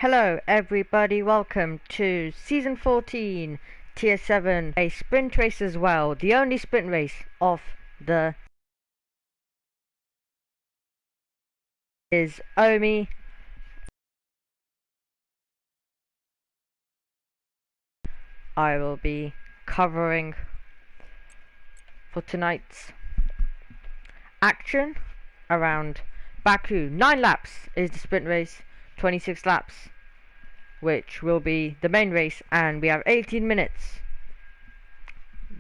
Hello everybody, welcome to Season 14, Tier 7, a sprint race as well, the only sprint race of the is Omi. I will be covering for tonight's action around Baku. 9 laps is the sprint race, 26 laps which will be the main race, and we have 18 minutes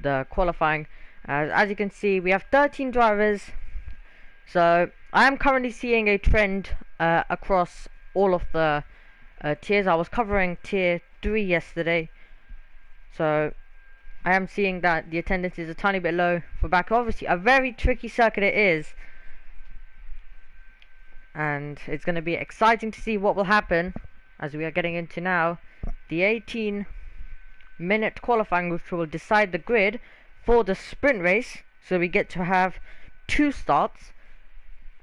the qualifying. As you can see, we have 13 drivers, so I am currently seeing a trend across all of the tiers. I was covering tier 3 yesterday, so I am seeing that the attendance is a tiny bit low for Baku. Obviously a very tricky circuit it is, and it's going to be exciting to see what will happen as we are getting into now the 18-minute qualifying, which will decide the grid for the sprint race. So we get to have 2 starts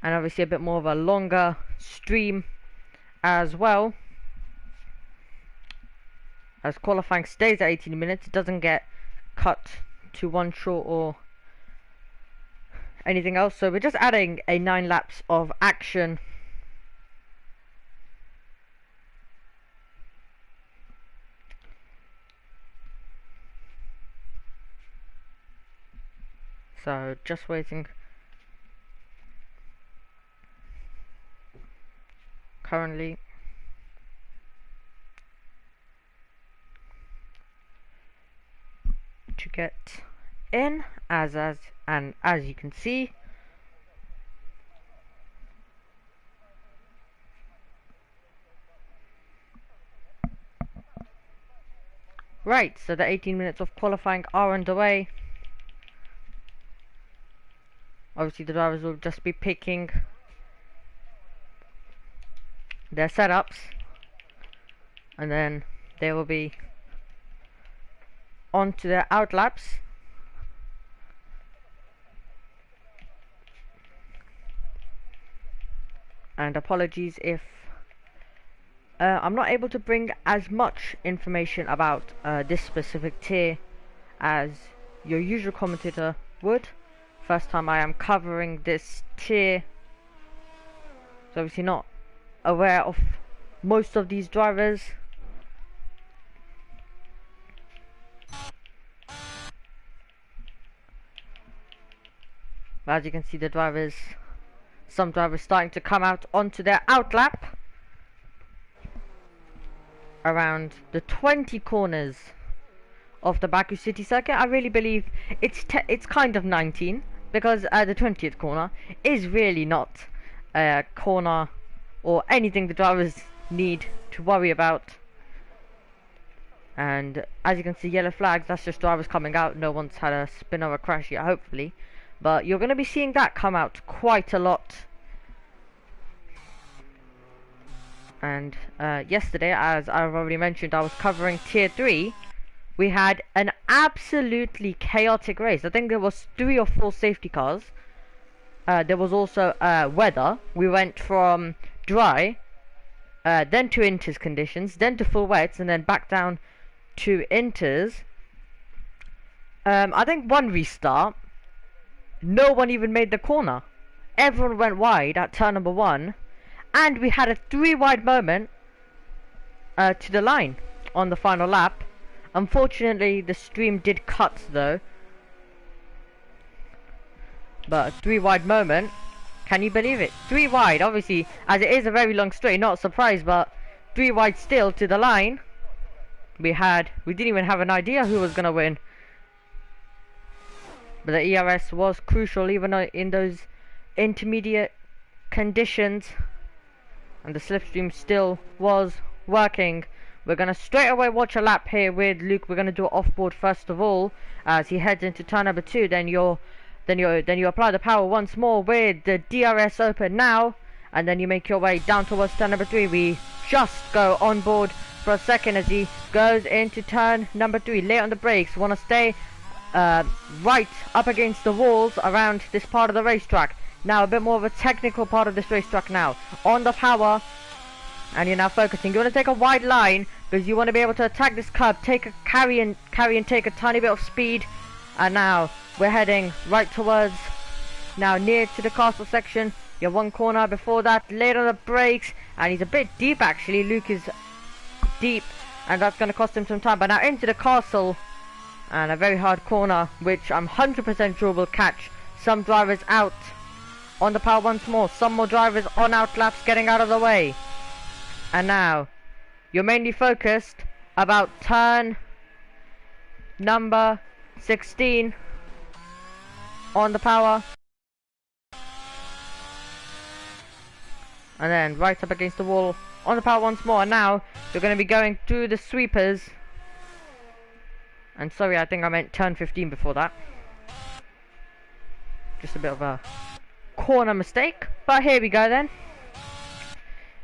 and obviously a bit more of a longer stream as well, as qualifying stays at 18 minutes. It doesn't get cut to 1 short or anything else. So we're just adding a 9 laps of action. So just waiting currently to get in, as you can see, right, so the 18 minutes of qualifying are underway. Obviously the drivers will just be picking their setups, and then they will be on to their out laps. And apologies if I'm not able to bring as much information about this specific tier as your usual commentator would. First time I am covering this tier, so obviously not aware of most of these drivers. But as you can see, the drivers, some drivers starting to come out onto their out lap around the 20 corners of the Baku city circuit. I really believe it's kind of 19, because the 20th corner is really not a corner or anything the drivers need to worry about. And as you can see, yellow flags, that's just drivers coming out. No one's had a spin or a crash yet, hopefully, but you're going to be seeing that come out quite a lot. And yesterday, as I've already mentioned, I was covering tier 3. We had an absolutely chaotic race. I think there was 3 or 4 safety cars. There was also weather. We went from dry, then to inters conditions, then to full wets, and then back down to inters. I think one restart, no one even made the corner. Everyone went wide at turn number 1, and we had a 3 wide moment to the line on the final lap. Unfortunately, the stream did cut though. But a 3 wide moment, can you believe it? 3 wide, obviously, as it is a very long straight, not surprised, but 3 wide still to the line. We didn't even have an idea who was gonna win. But the ERS was crucial even though in those intermediate conditions, and the slipstream still was working. We're gonna straight away watch a lap here with Luke. We're gonna do it offboard first of all as he heads into turn number 2. Then you apply the power once more with the DRS open now, and then you make your way down towards turn number 3. We just go on board for a second as he goes into turn number 3. Late on the brakes, want to stay right up against the walls around this part of the racetrack. Now a bit more of a technical part of this racetrack now. On the power, And you're now focusing. You want to take a wide line because you want to be able to attack this curb, take a carry and take a tiny bit of speed. And now we're heading right towards, now near to the castle section. You have one corner before that, late on the brakes, and he's a bit deep actually. Luke is deep, and that's going to cost him some time. But now into the castle, and a very hard corner, which I'm 100% sure will catch some drivers out on the power once more. Some more drivers on out laps getting out of the way. And now, you're mainly focused about turn number 16 on the power. And then right up against the wall on the power once more. And now, you're going to be going through the sweepers. And sorry, I think I meant turn 15 before that. Just a bit of a corner mistake. But here we go then.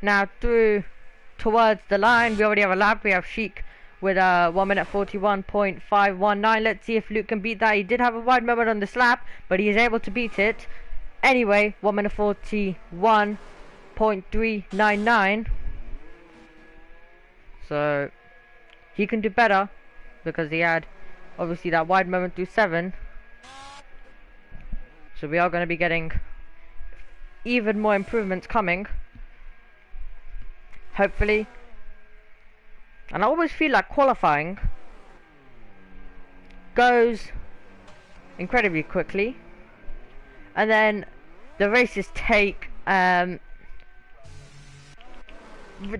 Now through towards the line. We already have a lap. We have Sheik with a 1 minute 41.519. Let's see if Luke can beat that. He did have a wide moment on this lap, but he is able to beat it. Anyway, 1 minute 41.399. So he can do better because he had obviously that wide moment through 7. So we are going to be getting even more improvements coming, hopefully. And I always feel like qualifying goes incredibly quickly, and then the races take the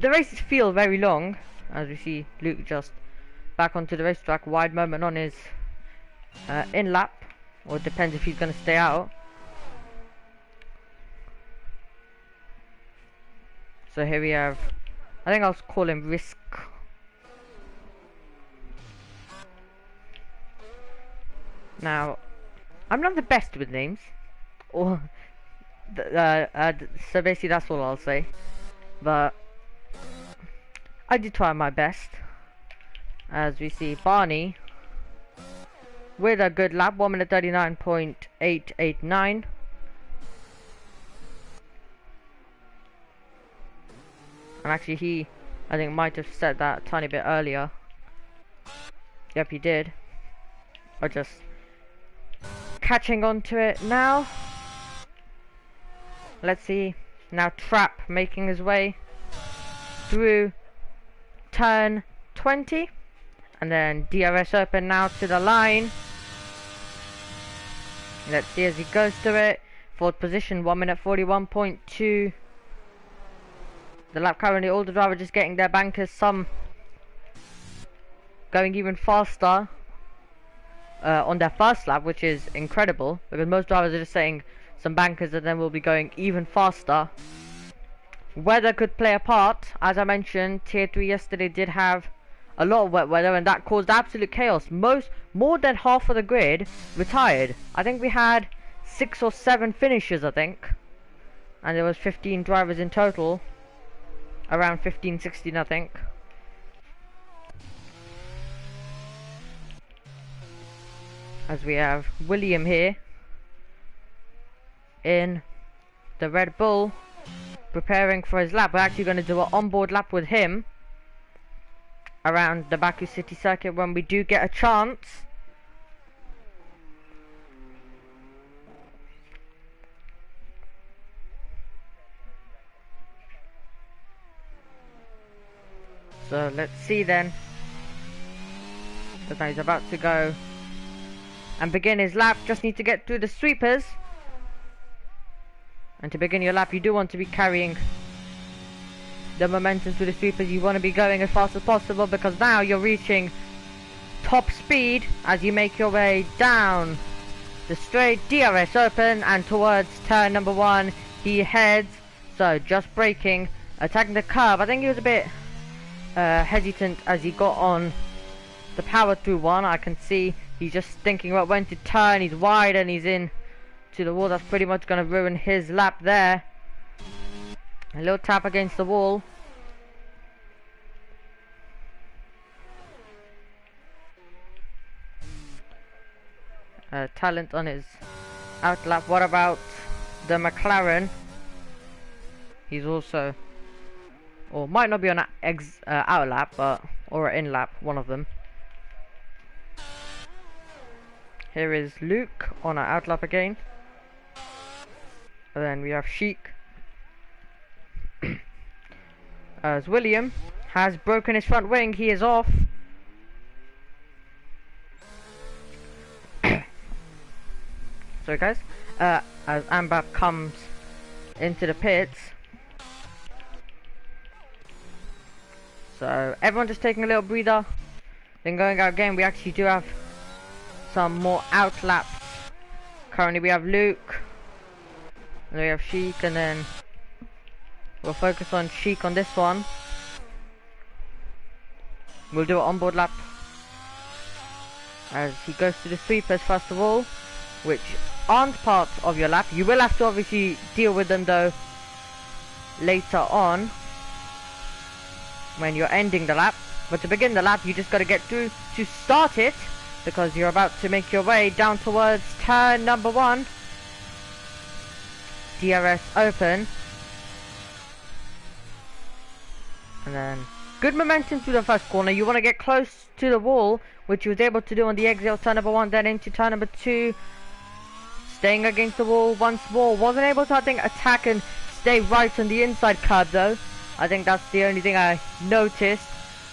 races feel very long, as we see Luke just back onto the racetrack. Wide moment on his in lap, or it depends if he's going to stay out. So here we have, I think I'll call him Risk. Now, I'm not the best with names, or so basically that's all I'll say. But I did try my best. As we see Barney with a good lap, 1 minute 39.889. And actually he, I think, might have said that a tiny bit earlier. Yep, he did. Or just catching on to it now. Let's see. Now Trap making his way through turn 20. And then DRS Open now to the line. Let's see as he goes to it. Fourth position, 1 minute 41.2. The lap currently, all the drivers just getting their bankers, some going even faster on their first lap, which is incredible, because most drivers are just setting some bankers and then will be going even faster. Weather could play a part. As I mentioned, Tier 3 yesterday did have a lot of wet weather, and that caused absolute chaos. More than half of the grid retired. I think we had 6 or 7 finishers, I think, and there was 15 drivers in total. Around 15, 16, I think. As we have William here in the Red Bull preparing for his lap. We're actually going to do an onboard lap with him around the Baku city circuit when we do get a chance. So let's see then. Because now he's about to go and begin his lap. Just need to get through the sweepers. And to begin your lap, you do want to be carrying the momentum through the sweepers. You want to be going as fast as possible, because now you're reaching top speed as you make your way down the straight. DRS Open, and towards turn number 1 he heads. So just braking, attacking the curb. I think he was a bit hesitant as he got on the power through one. I can see he's just thinking about when to turn. He's wide and he's in to the wall. That's pretty much going to ruin his lap there. A little tap against the wall. Talent on his out lap. What about the McLaren? He's also or might not be on out lap, but or in lap, one of them. Here is Luke on our out lap again, and then we have Sheik. As William has broken his front wing, he is off. Sorry guys, as Ambap comes into the pits. So everyone just taking a little breather, then going out again. We actually do have some more out laps. Currently we have Luke, and then we have Sheik, and then we'll focus on Sheik on this one. We'll do an onboard lap as he goes to the sweepers first of all, which aren't part of your lap. You will have to obviously deal with them though later on when you're ending the lap. But to begin the lap, you just got to get through to start it, because you're about to make your way down towards turn number 1. DRS open. And then good momentum through the first corner. You want to get close to the wall, which you was able to do on the exit of turn number 1, then into turn number 2. Staying against the wall once more. Wasn't able to, I think, attack and stay right on the inside curb though. I think that's the only thing I noticed.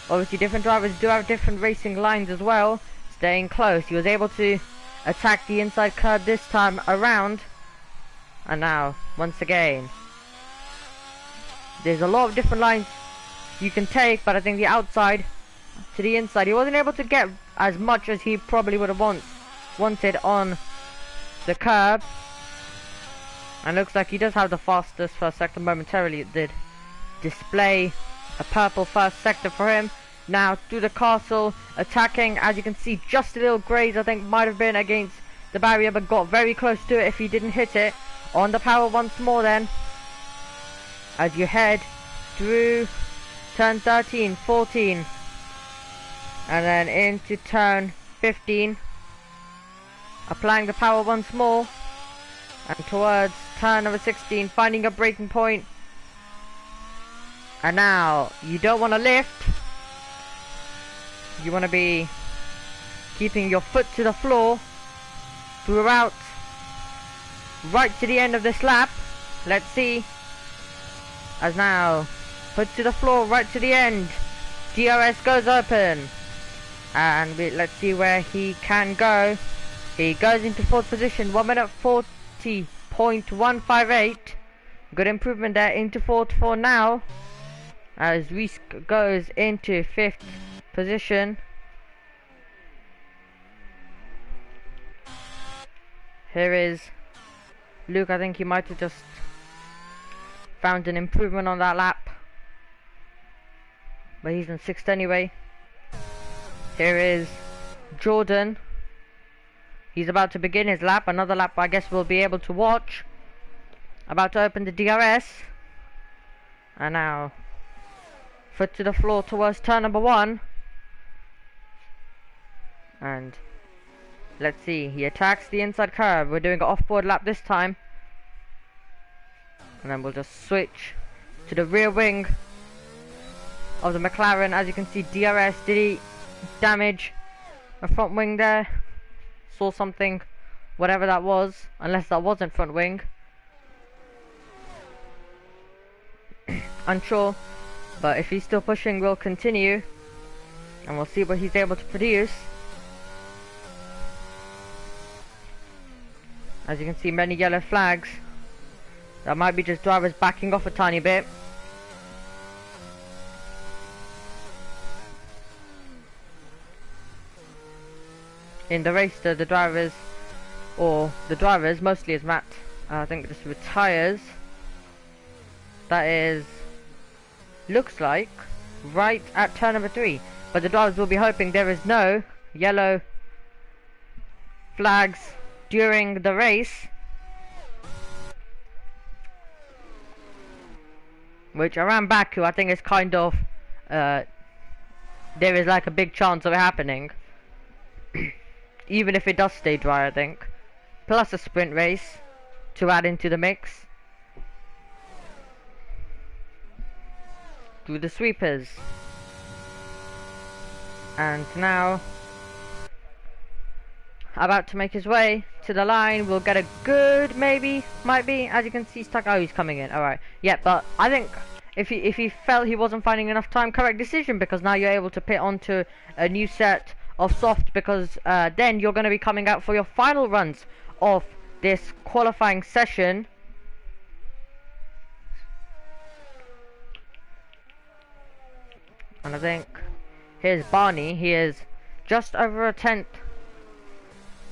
Obviously different drivers do have different racing lines as well. Staying close. He was able to attack the inside curb this time around. And now, once again, there's a lot of different lines you can take, but I think the outside to the inside, he wasn't able to get as much as he probably would have wanted on the curb. And looks like he does have the fastest first sector momentarily. It did display a purple first sector for him. Now through the castle, attacking, as you can see, just a little graze I think might have been against the barrier, but got very close to it if he didn't hit it. On the power once more then, as you head through turn 13, 14, and then into turn 15, applying the power once more, and towards turn number 16, finding a braking point. And now, you don't want to lift, you want to be keeping your foot to the floor throughout, right to the end of this lap. Let's see, as now, foot to the floor, right to the end, DRS goes open, and let's see where he can go. He goes into 4th position, 1 minute 40.158, good improvement there, into 4th for now, as Reese goes into 5th position. Here is Luke. I think he might have just found an improvement on that lap, but he's in 6th anyway. Here is Jordan. He's about to begin his lap, another lap I guess we'll be able to watch. About to open the DRS, and now foot to the floor towards turn number 1, and let's see, he attacks the inside curve. We're doing an off-board lap this time, and then we'll just switch to the rear wing of the McLaren. As you can see, DRS, did he damage a front wing there? Saw something, whatever that was, unless that wasn't front wing. Unsure, but if he's still pushing, we'll continue, and we'll see what he's able to produce. As you can see, many yellow flags. That might be just drivers backing off a tiny bit. In the race, the drivers, mostly as Matt, I think just retires. That is, looks like, right at turn number 3. But the drivers will be hoping there is no yellow flags during the race, which around Baku I think is kind of, there is like a big chance of it happening. Even if it does stay dry, I think. Plus a sprint race to add into the mix. through the sweepers. And now, about to make his way to the line. We'll get a good, might be, as you can see, stuck. Oh, he's coming in. Alright. Yeah, but I think if he felt he wasn't finding enough time, correct decision, because now you're able to pit onto a new set of soft, because then you're going to be coming out for your final runs of this qualifying session. And I think here's Barney. He is just over a tenth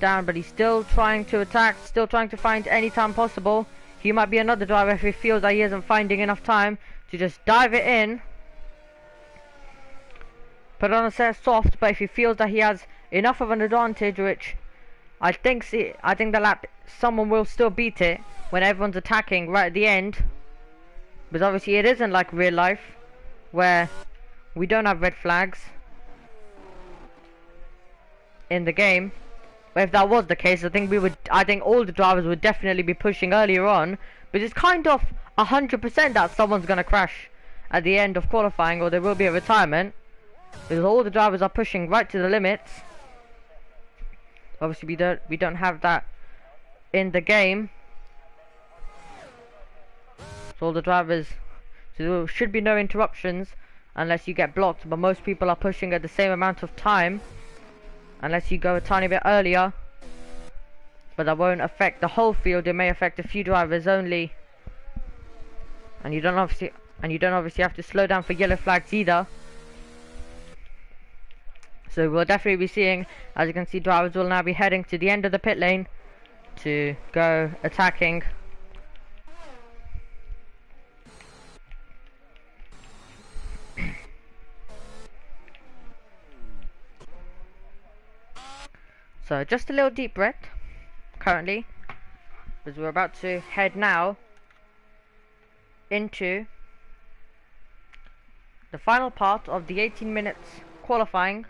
down, but he's still trying to attack, still trying to find any time possible. He might be another driver if he feels that he isn't finding enough time to just dive it in, put on a set soft. But if he feels that he has enough of an advantage, which I think the lap, someone will still beat it when everyone's attacking right at the end, because obviously it isn't like real life where we don't have red flags in the game. But if that was the case, I think all the drivers would definitely be pushing earlier on. But it's kind of 100% that someone's gonna crash at the end of qualifying, or there will be a retirement, because all the drivers are pushing right to the limits. Obviously we don't have that in the game, so all the drivers, so there should be no interruptions unless you get blocked, but most people are pushing at the same amount of time unless you go a tiny bit earlier. But that won't affect the whole field, it may affect a few drivers only. And you don't obviously have to slow down for yellow flags either. So we'll definitely be seeing, as you can see, drivers will now be heading to the end of the pit lane to go attacking. So just a little deep breath currently, because we're about to head now into the final part of the 18 minutes qualifying.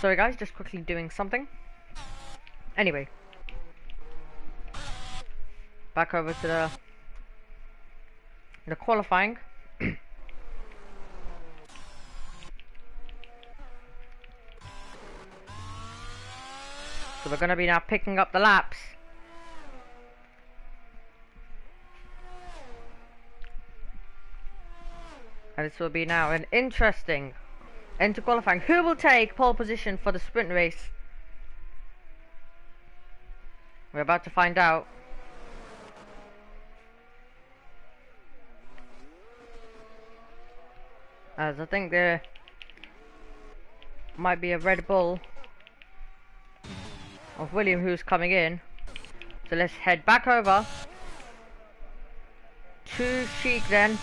Sorry guys, just quickly doing something. Anyway, back over to the qualifying. So we're going to be now picking up the laps. And this will be now an interesting into qualifying. Who will take pole position for the sprint race? We're about to find out. As I think there might be a Red Bull of William who's coming in. So let's head back over to Sheik then.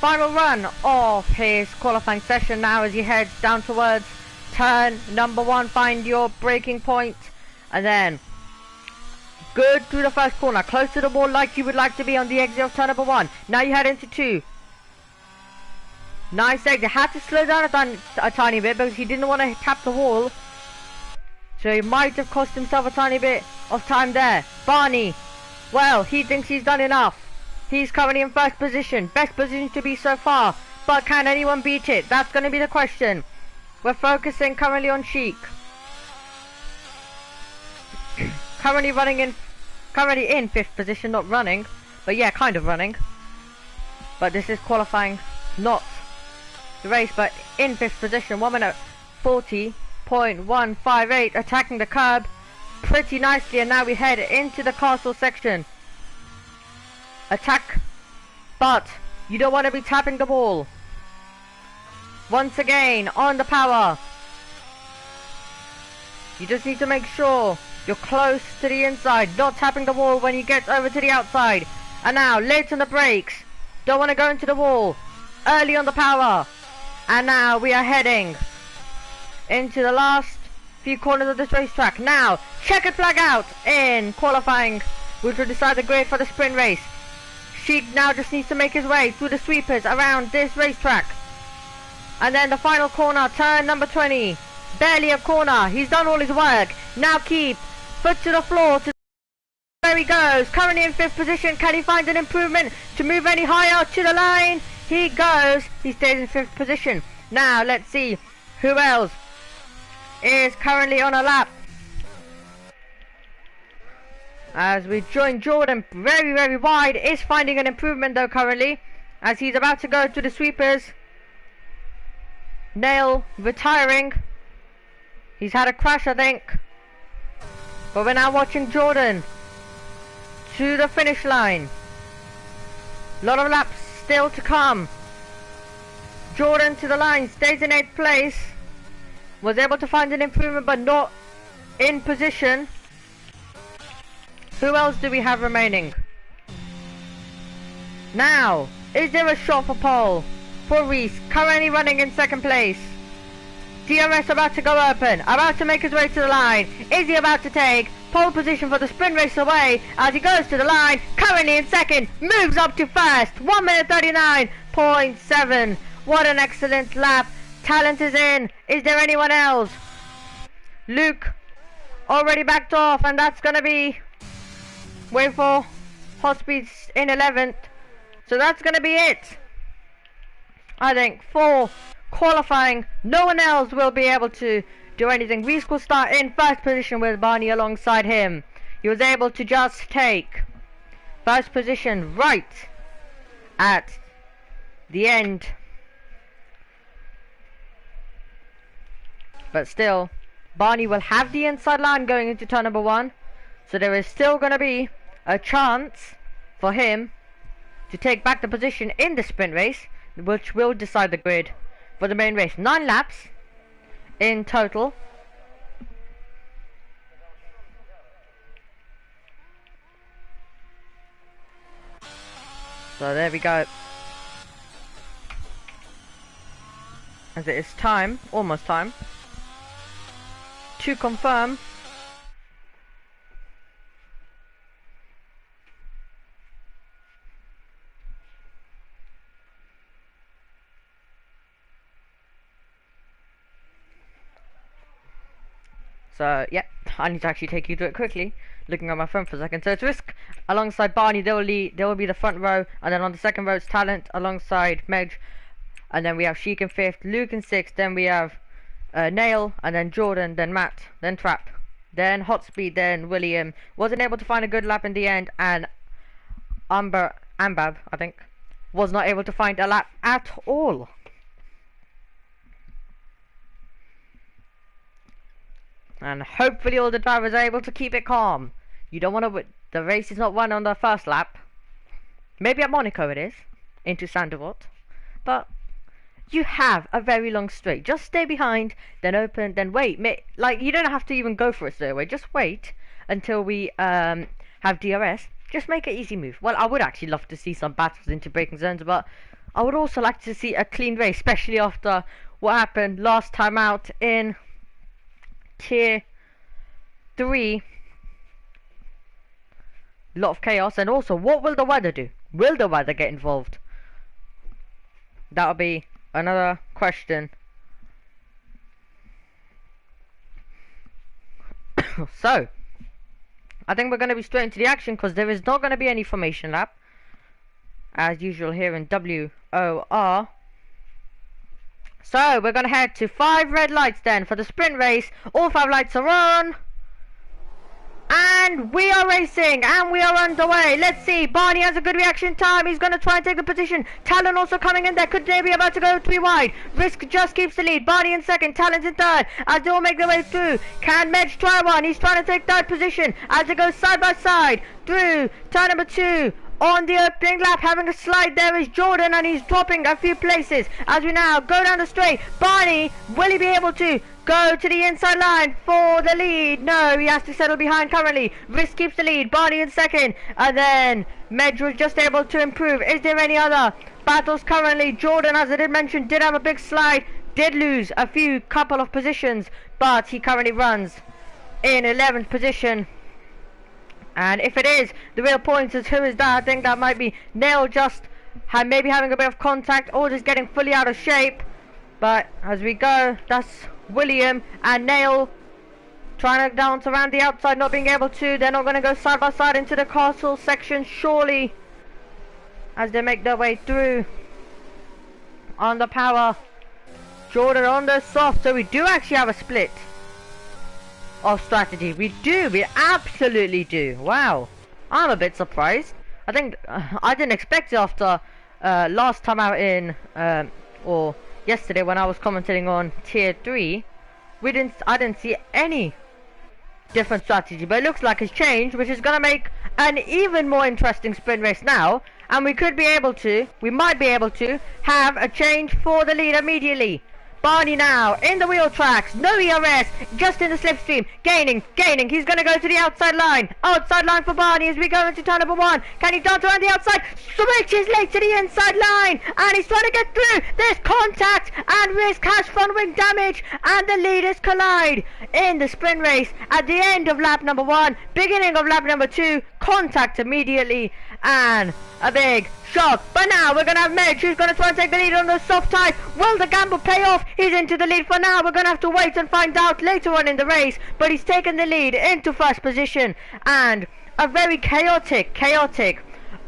Final run of his qualifying session now as he heads down towards turn number 1. Find your braking point, and then good through the first corner, close to the wall like you would like to be on the exit of turn number 1. Now you head into 2. Nice exit. Had to slow down a tiny bit because he didn't want to tap the wall, so he might have cost himself a tiny bit of time there. Barney, well, he thinks he's done enough. He's currently in first position, best position to be so far, but can anyone beat it? That's going to be the question. We're focusing currently on Sheik. currently in 5th position, not running, but yeah, kind of running. But this is qualifying, not the race, but in 5th position, 1 minute 40.158, attacking the curb pretty nicely, and now we head into the castle section. Attack, but you don't want to be tapping the ball. Once again, on the power. You just need to make sure you're close to the inside, not tapping the wall when you get over to the outside. And now, late on the brakes. Don't want to go into the wall. Early on the power. And now we are heading into the last few corners of this racetrack. Now, checkered flag out in qualifying, which will decide the grid for the sprint race. Sheik now just needs to make his way through the sweepers around this racetrack. And then the final corner, turn number 20. Barely a corner. He's done all his work. Now keep foot to the floor. There he goes. Currently in 5th position. Can he find an improvement to move any higher to the line? He goes. He stays in 5th position. Now let's see who else is currently on a lap. As we join Jordan, very wide, is finding an improvement though currently, as he's about to go to the sweepers. Nail retiring. He's had a crash, I think. But we're now watching Jordan to the finish line. A lot of laps still to come. Jordan to the line, stays in 8th place. Was able to find an improvement but not in position. Who else do we have remaining? Now, is there a shot for pole? For Reese, currently running in 2nd place. DRS about to go open, about to make his way to the line. Is he about to take pole position for the sprint race away as he goes to the line? Currently in 2nd, moves up to 1st. 1 minute 39.7. What an excellent lap. Talent is in. Is there anyone else? Luke already backed off, and that's gonna be, wait for Hotspeed's in 11th. So that's gonna be it, I think, for qualifying. No one else will be able to do anything. Reese will start in 1st position with Barney alongside him. He was able to just take 1st position right at the end. But still, Barney will have the inside line going into turn number 1. So there is still going to be a chance for him to take back the position in the sprint race, which will decide the grid for the main race. 9 laps in total. So there we go. As it is time, almost time, to confirm so yeah, I need to actually take you through it quickly, looking at my phone for a second. So it's Risk alongside Barney, they will be the front row, and then on the second row it's Talent alongside Meg, and then we have Sheik in 5th, Luke in 6th, then we have Nail, and then Jordan, then Matt, then Trap, then Hotspeed, then William. Wasn't able to find a good lap in the end, and Ambab, I think, was not able to find a lap at all. And hopefully all the drivers are able to keep it calm. You don't want to, the race is not won on the 1st lap. Maybe at Monaco it is, into Sandevort, but you have a very long straight. Just stay behind, then open, then wait. Like, you don't have to even go for it straight away. Just wait until we have DRS. Just make an easy move. Well, I would actually love to see some battles into braking zones, but I would also like to see a clean race, especially after what happened last time out in Tier 3. A lot of chaos. And also, what will the weather do? Will the weather get involved? That'll be another question. So, I think we're going to be straight into the action, because there is not going to be any formation lap, as usual here in WOR. So, we're going to head to 5 red lights then for the sprint race. All 5 lights are on. And we are racing, and we are underway. Let's see, Barney has a good reaction time. He's going to try and take the position. Talon also coming in there. Could they be about to go 3 wide? Risk just keeps the lead. Barney in 2nd, Talon's in 3rd. As they all make their way through. Can Medj try one? He's trying to take 3rd position as they go side by side through turn number 2. On the opening lap, having a slide there is Jordan, and he's dropping a few places as we now go down the straight. Barney, will he be able to go to the inside line for the lead? No, he has to settle behind currently. Risk keeps the lead. Barney in 2nd, and then Medj was just able to improve. Is there any other battles currently? Jordan, as I did mention, did have a big slide, did lose a couple of positions, but he currently runs in 11th position. And if it is, the real point is who is that? I think that might be Nail, just maybe having a bit of contact or just getting fully out of shape. But as we go, that's William and Nail trying to dance around the outside, not being able to. They're not going to go side by side into the castle section, surely, as they make their way through. On the power, Jordan on the soft. So we do actually have a split of strategy. We absolutely do. Wow, I'm a bit surprised. I think I didn't expect it after last time out in or yesterday when I was commentating on tier 3. I didn't see any different strategy, but it looks like it's changed, which is gonna make an even more interesting sprint race now. And we might be able to have a change for the lead immediately. Barney now in the wheel tracks, no ERS, just in the slipstream, gaining, he's going to go to the outside line for Barney as we go into turn number 1. Can he dance around the outside? Switches late to the inside line, and he's trying to get through. There's contact and risk has front wing damage, and the leaders collide in the sprint race at the end of lap number 1, beginning of lap number 2, contact immediately, and a big shock. But now we're going to have Medge, who's going to try and take the lead on those soft tires. Will the gamble pay off? He's into the lead for now. We're going to have to wait and find out later on in the race. But he's taken the lead into first position. And a very chaotic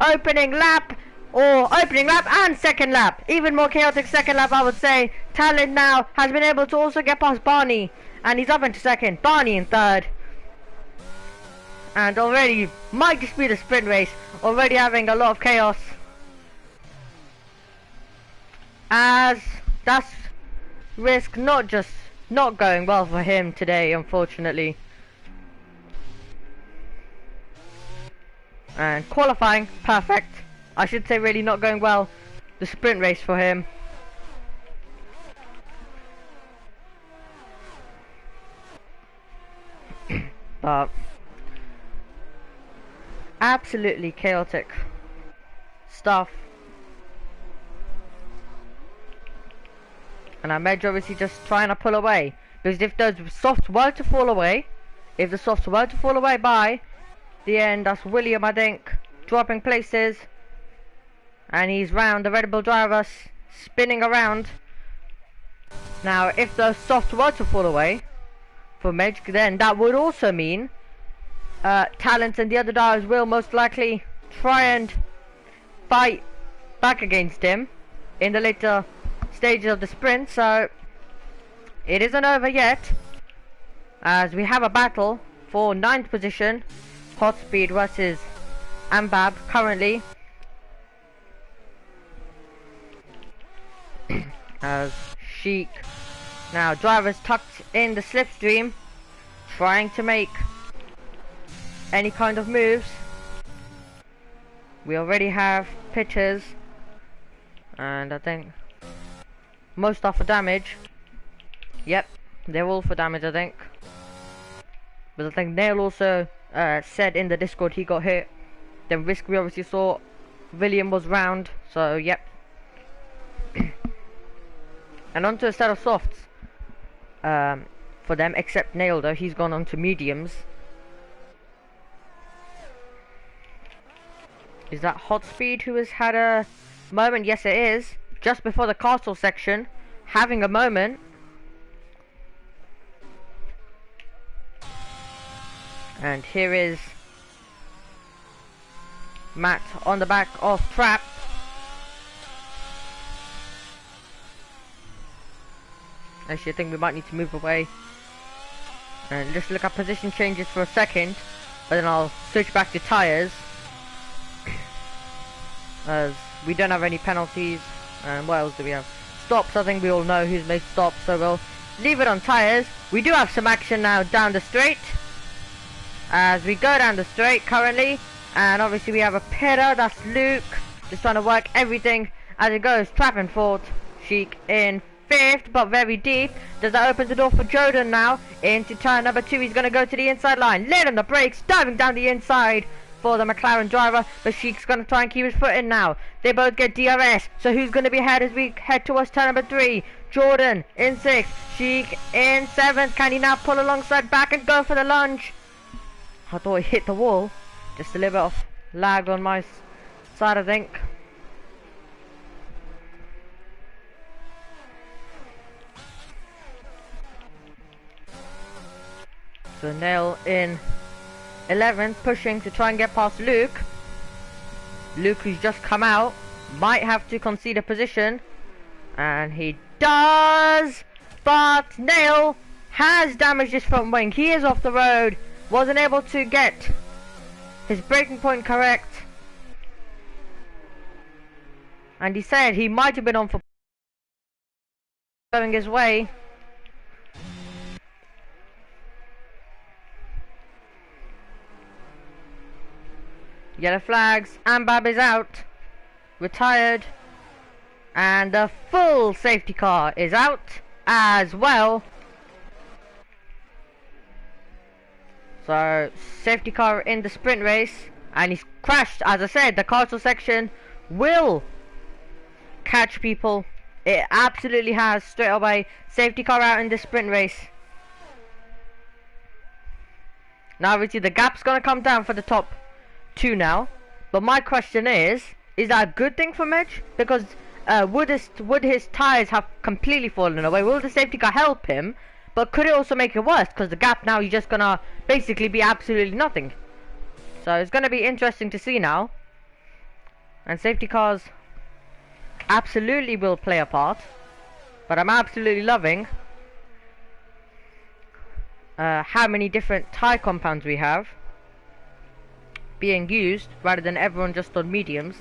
opening lap and second lap. Even more chaotic second lap, I would say. Talent now has been able to also get past Barney. And he's up into second. Barney in third. And already might just be the sprint race. Already having a lot of chaos. As that's risk not going well for him today, unfortunately. And qualifying, perfect. I should say really not going well. The sprint race for him. But absolutely chaotic stuff. And I'm obviously just trying to pull away, because if those softs were to fall away, by the end, that's William, I think, dropping places, and he's round the Red Bull driver, spinning around. Now if those softs were to fall away for Medj, then that would also mean Talent and the other drivers will most likely try and fight back against him in the later stages of the sprint. So it isn't over yet, as we have a battle for 9th position, Hot Speed versus Ambab currently. As Sheik, now drivers tucked in the slipstream, trying to make any kind of moves. We already have pitchers, and I think most are for damage. Yep, they're all for damage, I think. But I think Nail also said in the Discord he got hit. Then Risk, we obviously saw William was round, so yep. And onto a set of softs for them, except Nail though, he's gone on to mediums. Is that Hot Speed who has had a moment? Yes it is, just before the castle section, having a moment. And here is Matt on the back of Trap. Actually, I think we might need to move away and just look at position changes for a second, but then I'll switch back to tyres, as we don't have any penalties. And what else do we have? Stops, I think we all know who's made stops, so we'll leave it on tyres. We do have some action now down the straight, as we go down the straight currently, and obviously we have a pitter, that's Luke, just trying to work everything as it goes. Trap in 4th, Sheik in 5th, but very deep. Does that open the door for Jordan now into turn number 2? He's going to go to the inside line, late on the brakes, diving down the inside for the McLaren driver, but Sheik's going to try and keep his foot in now. They both get DRS, so who's going to be ahead as we head towards turn number 3? Jordan in 6th, Sheik in 7th. Can he now pull alongside back and go for the lunge? I thought he hit the wall. Just a little bit of lag on my side, I think. So Nail in 11th, pushing to try and get past Luke. Luke, who's just come out, might have to concede a position. And he does! But Nail has damaged his front wing. He is off the road. Wasn't able to get his braking point correct. And he said he might have been on for going his way. Yellow flags. Ambab is out. Retired. And the full safety car is out as well. So, safety car in the sprint race. And he's crashed. As I said, the castle section will catch people. It absolutely has, straight away. Safety car out in the sprint race. Now obviously the gap's going to come down for the top two now. But my question is that a good thing for Midge? Because would his tyres have completely fallen away? Will the safety car help him? But could it also make it worse? Because the gap now is just going to basically be absolutely nothing. So it's going to be interesting to see now. And safety cars absolutely will play a part. But I'm absolutely loving how many different tyre compounds we have being used rather than everyone just on mediums.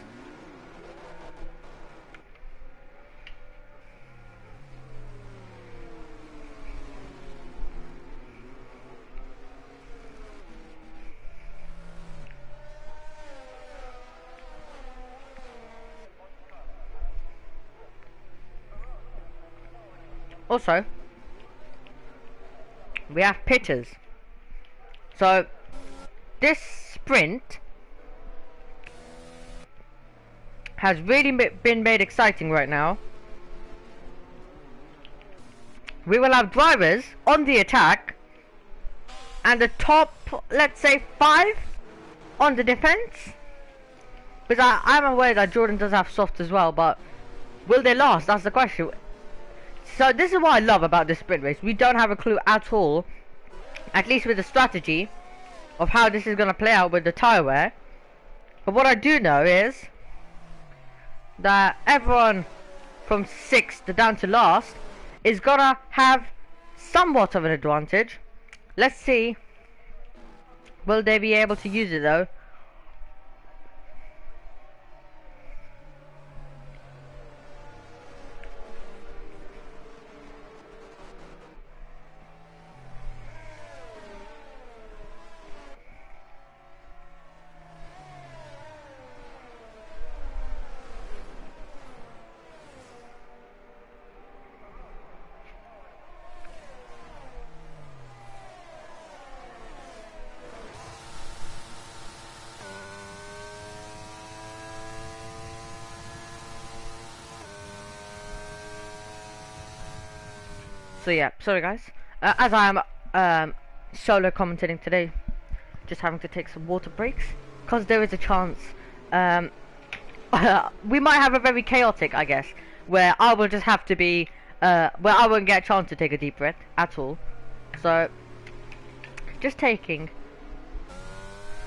Also, we have pitters. So this sprint has really been made exciting right now. We will have drivers on the attack and the top, let's say, 5 on the defense. Because I'm aware that Jordan does have soft as well, but will they last? That's the question. So this is what I love about this sprint race. We don't have a clue at all, at least with the strategy of how this is going to play out with the tyre wear. But what I do know is that everyone from 6th down to last is going to have somewhat of an advantage. Let's see. Will they be able to use it though? So yeah, sorry guys, as I am solo commentating today, just having to take some water breaks, because there is a chance we might have a very chaotic, I guess, where I will just have to be, where I won't get a chance to take a deep breath at all. So, just taking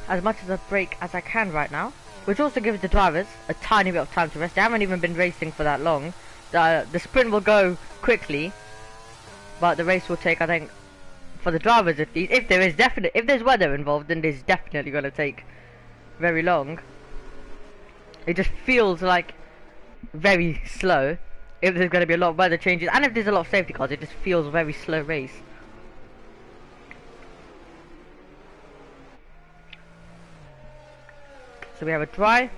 as much of a break as I can right now, which also gives the drivers a tiny bit of time to rest. They haven't even been racing for that long. The sprint will go quickly, but the race will take, I think, for the drivers, if there's weather involved, then it's definitely going to take very long. It just feels like very slow if there's going to be a lot of weather changes, and if there's a lot of safety cars, it just feels a very slow race. So we have a dry.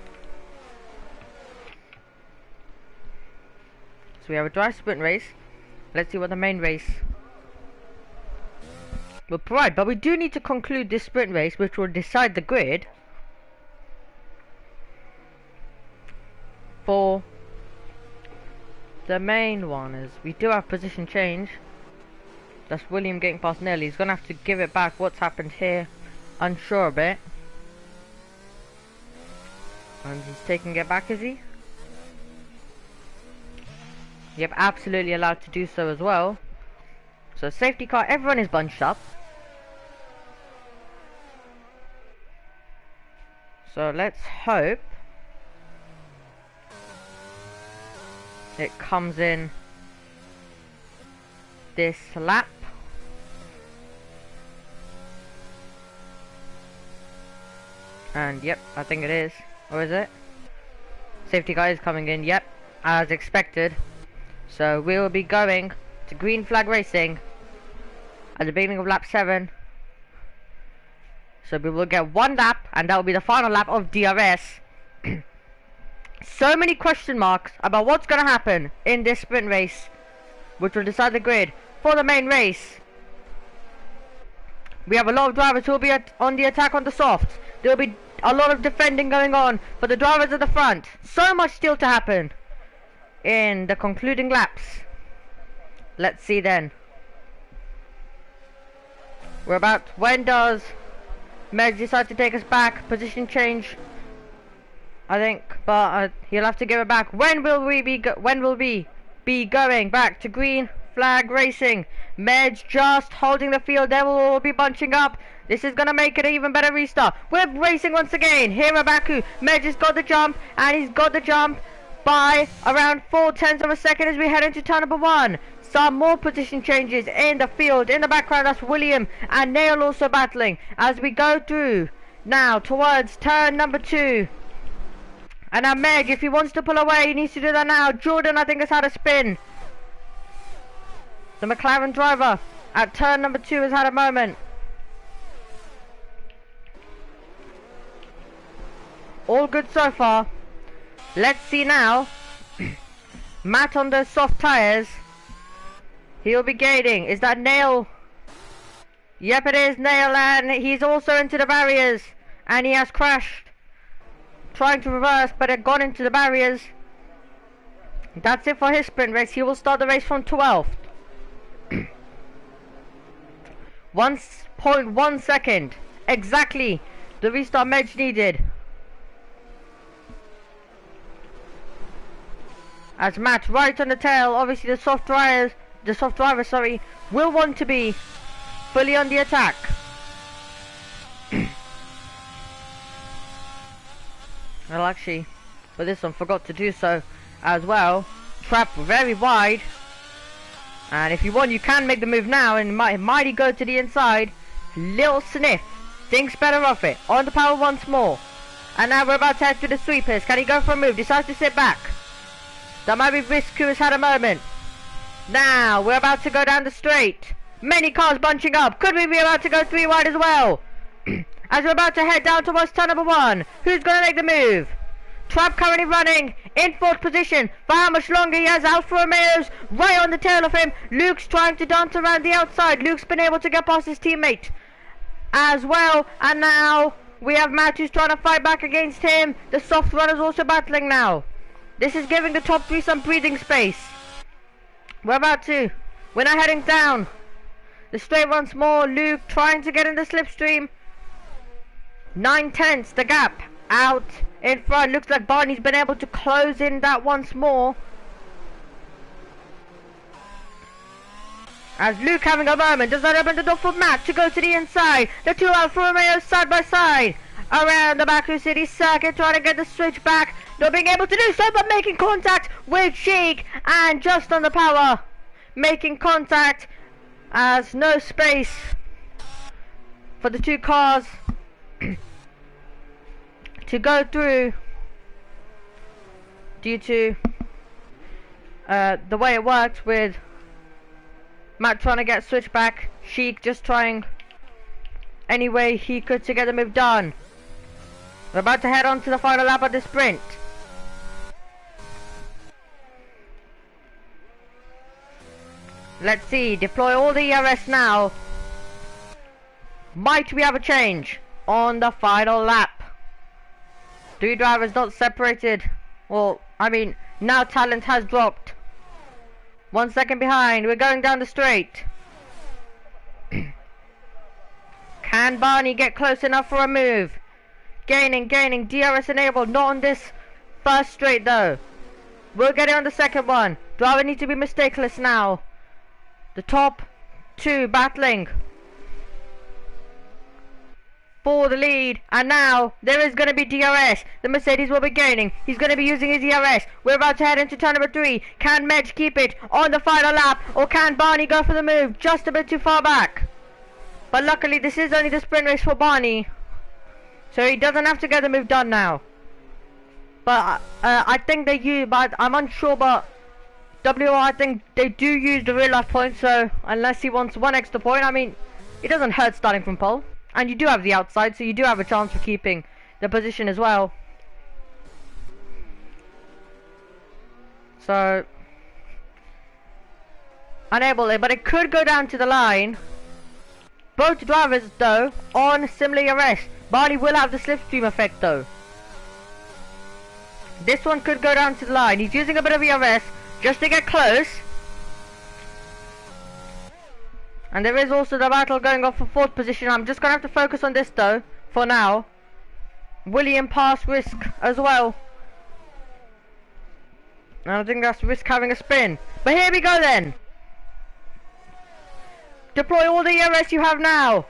So we have a dry sprint race. Let's see what the main race will provide. But we do need to conclude this sprint race, which will decide the grid for the main one. Is we do have position change. That's William getting past Nelly. He's gonna have to give it back. What's happened here? Unsure a bit. And he's taking it back, is he? Yep, absolutely allowed to do so as well. So safety car, everyone is bunched up. So let's hope it comes in this lap. And yep, I think it is. Or is it? Safety car is coming in, yep, as expected. So we will be going to green flag racing at the beginning of lap 7. So we will get one lap, and that will be the final lap of DRS. So many question marks about what's going to happen in this sprint race, which will decide the grid for the main race. We have a lot of drivers who will be on the attack on the softs. There will be a lot of defending going on for the drivers at the front. So much still to happen in the concluding laps. Let's see then. When does Meg decide to take us back? Position change, I think, but he'll have to give it back. When will we be going back to green flag racing? Meg just holding the field. They will all be bunching up. This is gonna make it an even better restart. We're racing once again here at Baku. Meg has got the jump, and he's got the jump by around 0.4 of a second as we head into turn number 1. Some more position changes in the field. In the background, that's William and Neil also battling as we go through now towards turn number 2. And now Meg, if he wants to pull away, he needs to do that now. Jordan, I think, has had a spin. The McLaren driver at turn number 2 has had a moment. All good so far. Let's see now. Matt on the soft tyres. He'll be gating. Is that Nail? Yep, it is Nail, and he's also into the barriers. And he has crashed. Trying to reverse, but had gone into the barriers. That's it for his sprint race. He will start the race from 12th. 1.1 second. Exactly the restart Medge needed. As Matt right on the tail, obviously the soft driver, will want to be fully on the attack. Well, actually, for this one, forgot to do so as well. Trap very wide, and if you want, you can make the move now, and mighty go to the inside. Little sniff, thinks better of it. On the power once more, and now we're about to head to the sweepers. Can he go for a move? Decides to sit back. That might be risk. Who has had a moment. Now we're about to go down the straight. Many cars bunching up. Could we be about to go 3 wide as well? As we're about to head down towards turn number 1. Who's going to make the move? Trap currently running in 4th position. For how much longer? He has Alfa Romeo's right on the tail of him. Luke's trying to dance around the outside. Luke's been able to get past his teammate as well. And now we have Matt who's trying to fight back against him. The soft runner's also battling now. This is giving the top 3 some breathing space. We're not heading down the straight once more. Luke trying to get in the slipstream. 9/10 the gap out in front. Looks like Barney's been able to close in that once more. As Luke having a moment, does that open the door for Matt to go to the inside? The 2 Alfa Romeos side by side around the Baku City circuit, trying to get the switch back. Not being able to do so, but making contact with Sheik, and just on the power, making contact as no space for the 2 cars to go through due to the way it worked with Matt trying to get switched back, Sheik just trying any way he could to get the move done. We're about to head on to the final lap of the sprint. Let's see, deploy all the ERS now. Might we have a change on the final lap? 3 drivers not separated. Well, I mean, now talent has dropped. 1 second behind, we're going down the straight. Can Barney get close enough for a move? Gaining, gaining. DRS enabled. Not on this first straight though. We'll get it on the second one. Driver needs to be mistakeless now. The top two battling for the lead, and now there is going to be DRS. The Mercedes will be gaining. He's going to be using his DRS. We're about to head into turn number 3. Can Medj keep it on the final lap, or can Barney go for the move just a bit too far back? But luckily this is only the sprint race for Barney, so he doesn't have to get the move done now. But I think they use, but I'm unsure, but WOR, I think they do use the real life points, so unless he wants one extra point, I mean, it doesn't hurt starting from pole. And you do have the outside, so you do have a chance for keeping the position as well. So, unable it, but it could go down to the line. Both drivers, though, on similar ERS. Barney will have the slipstream effect, though. This one could go down to the line. He's using a bit of ERS just to get close. And there is also the battle going off for 4th position. I'm just going to have to focus on this though, for now. William pass risk as well. And I think that's risk having a spin. But here we go then. Deploy all the ERS you have now.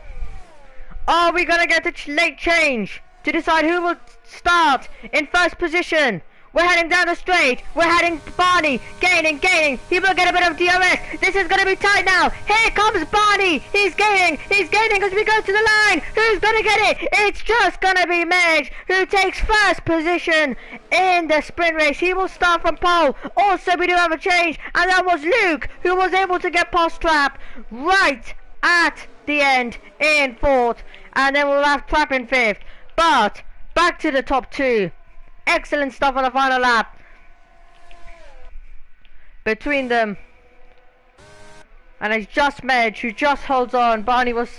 Are we going to get a late change to decide who will start in 1st position? We're heading down the straight. We're heading Barney. Gaining, gaining. He will get a bit of DRS. This is going to be tight now. Here comes Barney. He's gaining. He's gaining as we go to the line. Who's going to get it? It's just going to be Medj, who takes 1st position in the sprint race. He will start from pole. Also, we do have a change. And that was Luke, who was able to get past Trap right at the end in 4th. And then we'll have Trap in 5th. But back to the top 2. Excellent stuff on the final lap between them, and it's just Medj who just holds on. Barney was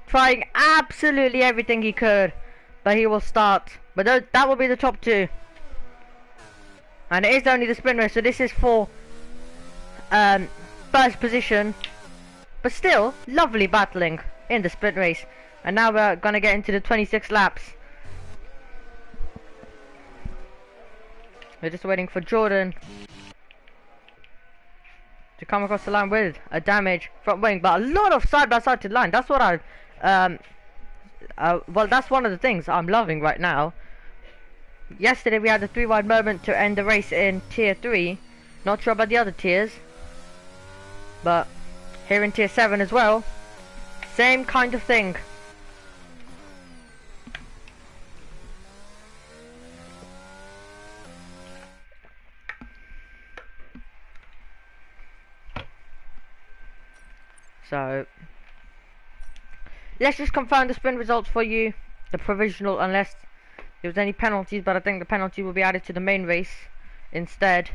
trying absolutely everything he could, but he will start. But that will be the top 2, and it is only the sprint race, so this is for 1st position. But still, lovely battling in the sprint race. And now we're gonna get into the 26 laps. We're just waiting for Jordan to come across the line with a damaged front wing, but a lot of side-by-side to the line. That's what well, that's one of the things I'm loving right now. Yesterday we had a 3 wide moment to end the race in tier 3. Not sure about the other tiers, but here in tier 7 as well, same kind of thing. So, let's just confirm the sprint results for you. The provisional, unless there was any penalties, but I think the penalty will be added to the main race instead.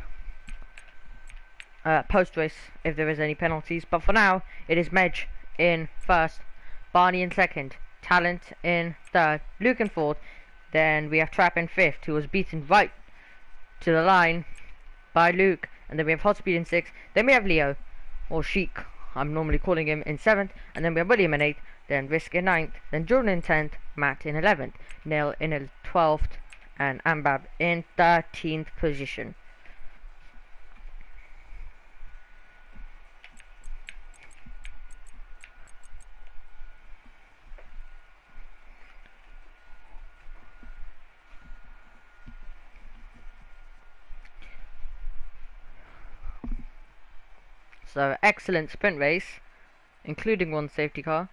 Post-race, if there is any penalties. But for now, it is Medj in 1st, Barney in 2nd, Talent in 3rd, Luke in 4th. Then we have Trap in 5th, who was beaten right to the line by Luke. And then we have Hotspeed in 6th. Then we have Leo, or Sheik, I'm normally calling him, in 7th, and then we have William in 8th, then Risk in 9th, then Jordan in 10th, Matt in 11th, Neil in 12th, and Ambab in 13th position. So, excellent sprint race, including 1 safety car.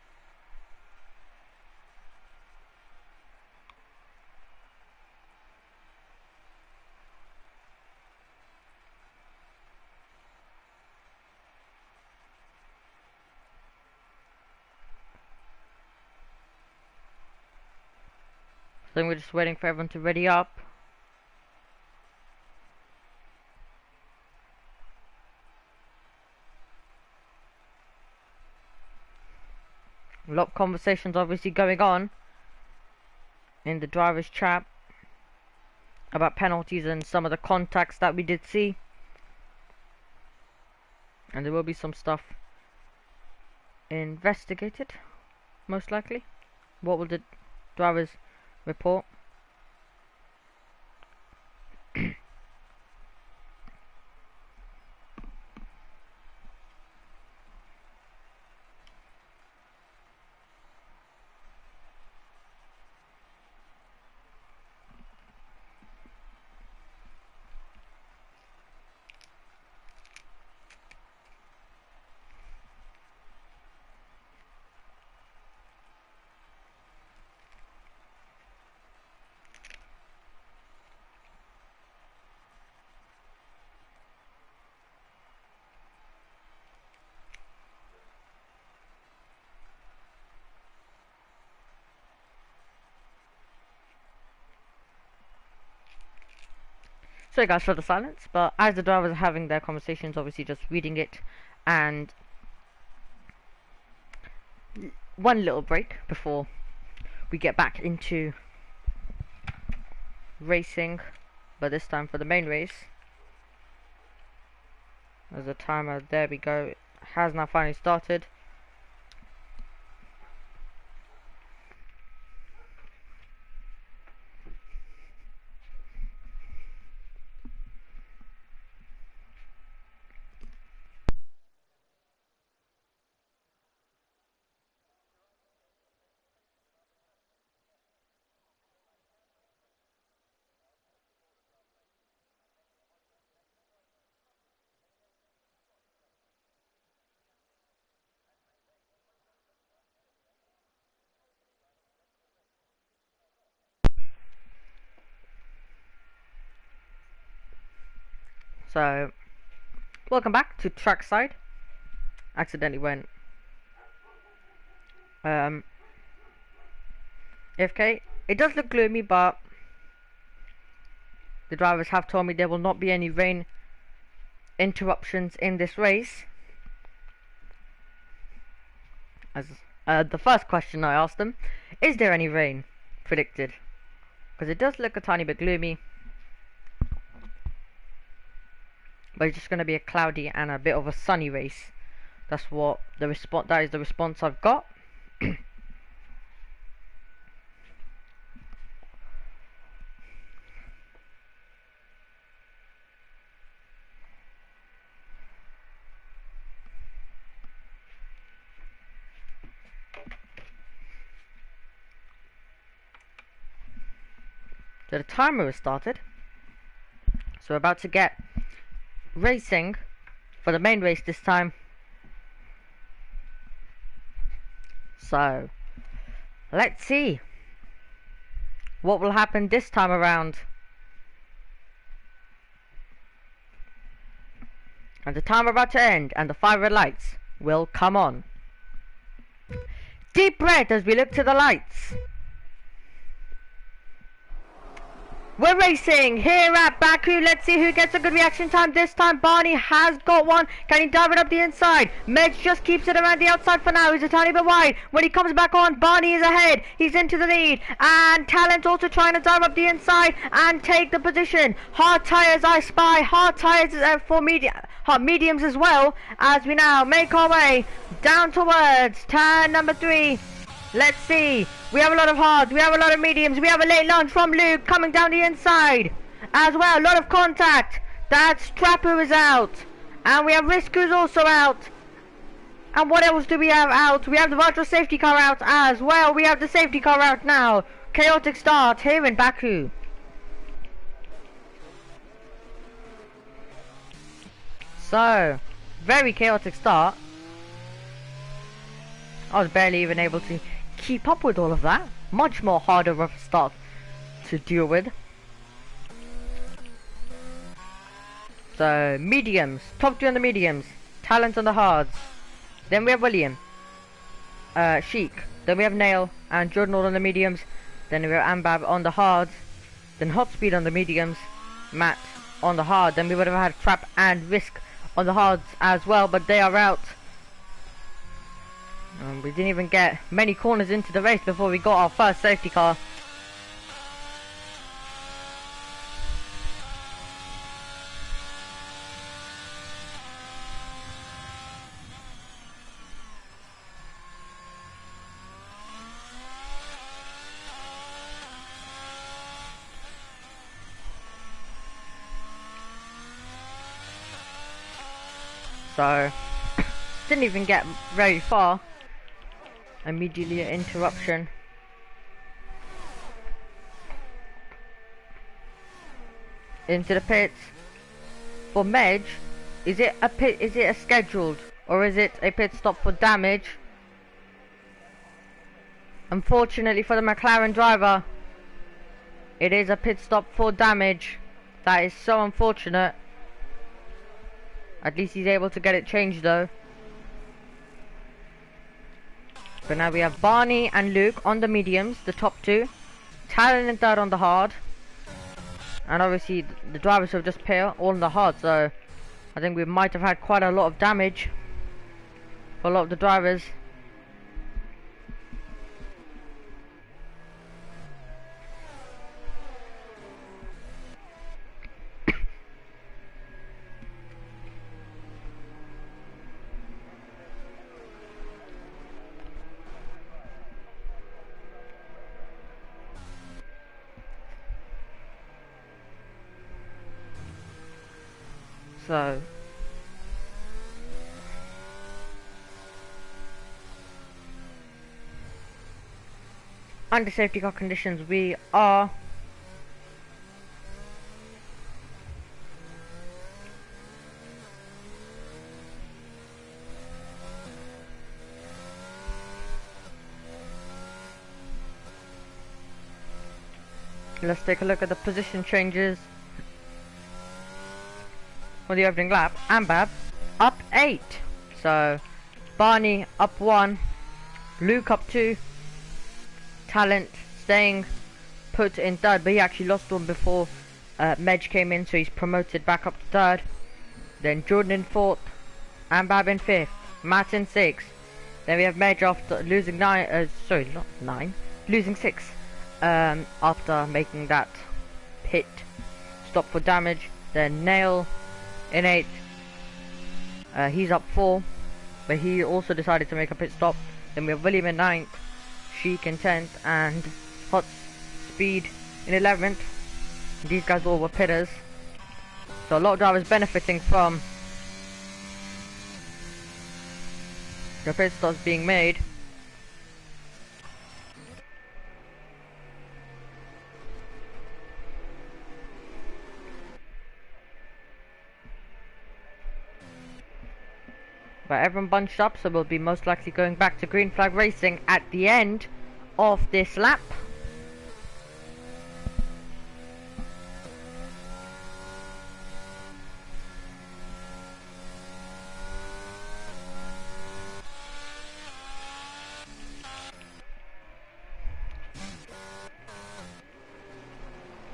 So we're just waiting for everyone to ready up. A lot of conversations obviously going on in the driver's chat about penalties and some of the contacts that we did see, and there will be some stuff investigated, most likely. What will the drivers report? Sorry guys for the silence, but as the drivers are having their conversations, obviously just reading it, and one little break before we get back into racing, but this time for the main race. There's a timer, there we go, it has now finally started. So, welcome back to trackside. Accidentally went AFK. It does look gloomy, but the drivers have told me there will not be any rain interruptions in this race. As the first question I asked them, is there any rain predicted? Because it does look a tiny bit gloomy. But it's just going to be a cloudy and a bit of a sunny race. That's what the response. That is the response I've got. So the timer has started. So we're about to get racing for the main race this time. So let's see what will happen this time around. And the timer about to end and the 5 red lights will come on. Deep breath as we look to the lights. We're racing here at Baku. Let's see who gets a good reaction time this time. Barney has got one. Can he dive it up the inside? Meg just keeps it around the outside for now. He's a tiny bit wide. When he comes back on, Barney is ahead. He's into the lead. And Talent also trying to dive up the inside and take the position. Hard tyres I spy. Hard tyres for mediums as well, as we now make our way down towards turn number 3. Let's see. We have a lot of hards, we have a lot of mediums, we have a late launch from Luke coming down the inside. As well, a lot of contact. That Strapper is out. And we have Risku's also out. And what else do we have out? We have the virtual safety car out as well. We have the safety car out now. Chaotic start here in Baku. So, very chaotic start. I was barely even able to keep up with all of that. Much more harder of a start to deal with. So mediums, top 2 on the mediums, Talent on the hards. Then we have William, Sheik. Then we have Nail and Jordan all on the mediums. Then we have Ambab on the hards. Then Hot Speed on the mediums, Matt on the hard. Then we would have had Trap and Risk on the hards as well, but they are out. We didn't even get many corners into the race before we got our first safety car. So, didn't even get very far. Immediately an interruption. Into the pits. For Medj, is it a scheduled or is it a pit stop for damage? Unfortunately for the McLaren driver, it is a pit stop for damage. That is so unfortunate. At least he's able to get it changed though. But now we have Barney and Luke on the mediums, the top 2. Talon and third on the hard. And obviously the drivers have just put all in the hard, so I think we might have had quite a lot of damage for a lot of the drivers. So under safety car conditions, we are let's take a look at the position changes for the opening lap. Ambab up 8, so Barney up 1, Luke up 2, Talent staying put in 3rd, but he actually lost one before Medj came in, so he's promoted back up to 3rd. Then Jordan in 4th, Ambab in 5th, Matt in 6th. Then we have Medj after losing 6 after making that pit stop for damage. Then Nail in 8th, he's up 4, but he also decided to make a pit stop. Then we have William in 9th, Sheik in 10th, and Hot Speed in 11th. These guys all were pitters, so a lot of drivers benefiting from the pit stops being made. But everyone bunched up, so we'll be most likely going back to green flag racing at the end of this lap.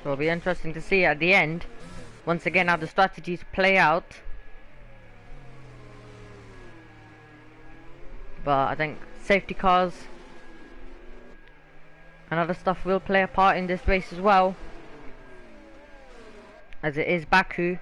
So it'll be interesting to see at the end, once again, how the strategies play out. But I think safety cars and other stuff will play a part in this race as well, as it is Baku.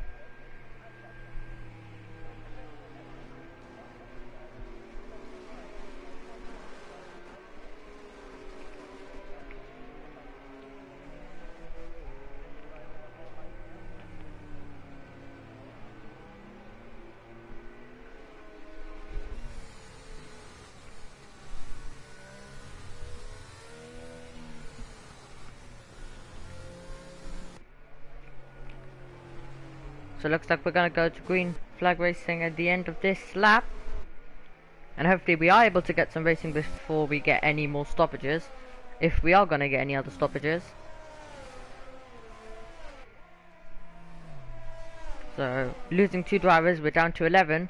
So it looks like we're gonna go to green flag racing at the end of this lap, and hopefully we are able to get some racing before we get any more stoppages, if we are gonna get any other stoppages. So losing 2 drivers, we're down to 11.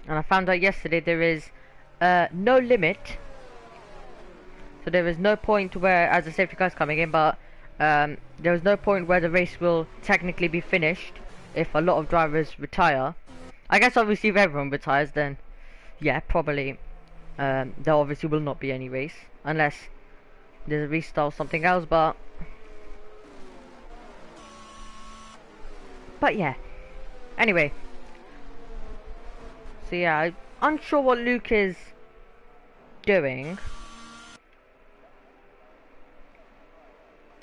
And I found out yesterday there is no limit. So there is no point where, as the safety car is coming in, but there is no point where the race will technically be finished if a lot of drivers retire. I guess obviously if everyone retires, then yeah, probably there obviously will not be any race unless there's a restart or something else. But yeah. Anyway, so yeah, I'm unsure what Luke is doing.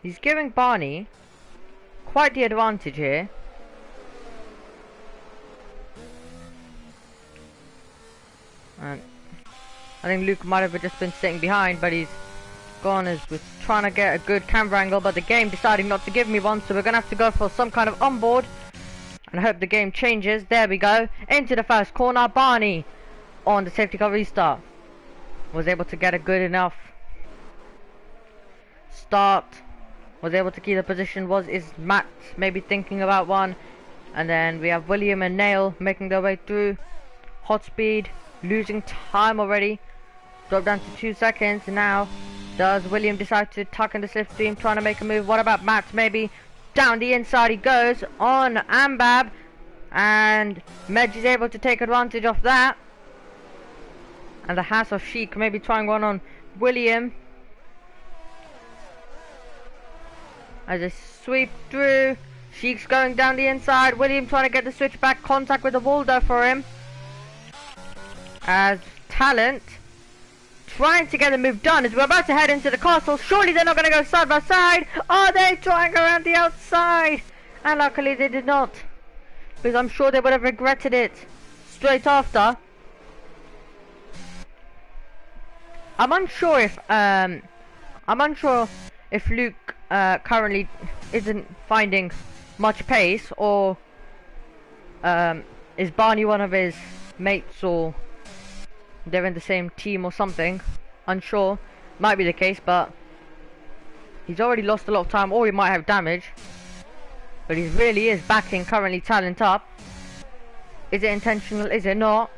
He's giving Barney quite the advantage here. And I think Luke might have just been sitting behind, but he's gone as we're trying to get a good camera angle, but the game deciding not to give me one, so we're gonna have to go for some kind of onboard. And I hope the game changes. There we go. Into the first corner. Barney on the safety car restart was able to get a good enough start. Was able to keep the position. Is Matt maybe thinking about one? And then we have William and Nail making their way through. Hot Speed losing time already. Drop down to 2 seconds. Now Does William decide to tuck in the slipstream, trying to make a move? What about Matt? Maybe down the inside he goes on Ambab, and Medj is able to take advantage of that. And the House of Sheik maybe trying one on William. As they sweep through, Sheik's going down the inside. William trying to get the switch back, contact with the Waldo for him. As Talent trying to get the move done as we're about to head into the castle. Surely they're not going to go side by side. Are they trying around the outside? And luckily they did not, because I'm sure they would have regretted it straight after. I'm unsure if Luke currently isn't finding much pace, or is Barney one of his mates, or they're in the same team or something. Unsure. Might be the case, but he's already lost a lot of time, or he might have damage. But he really is backing currently Talent up. Is it intentional? Is it not?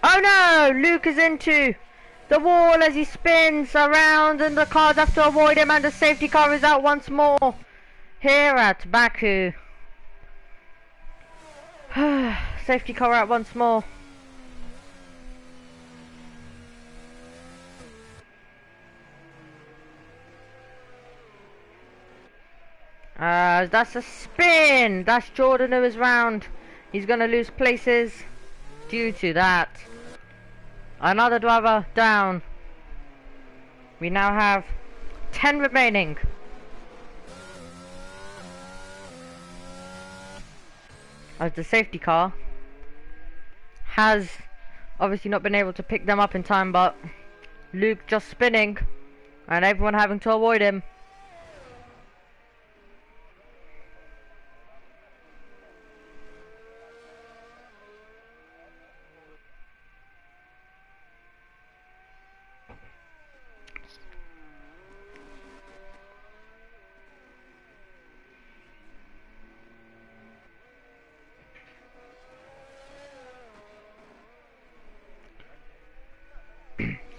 Oh no! Luke is into the wall as he spins around, and the cars have to avoid him, and the safety car is out once more here at Baku. Safety car out once more. That's a spin. That's Jordan who is round. He's gonna lose places due to that. Another driver down. We now have 10 remaining. As the safety car has obviously not been able to pick them up in time, but Luke just spinning and everyone having to avoid him.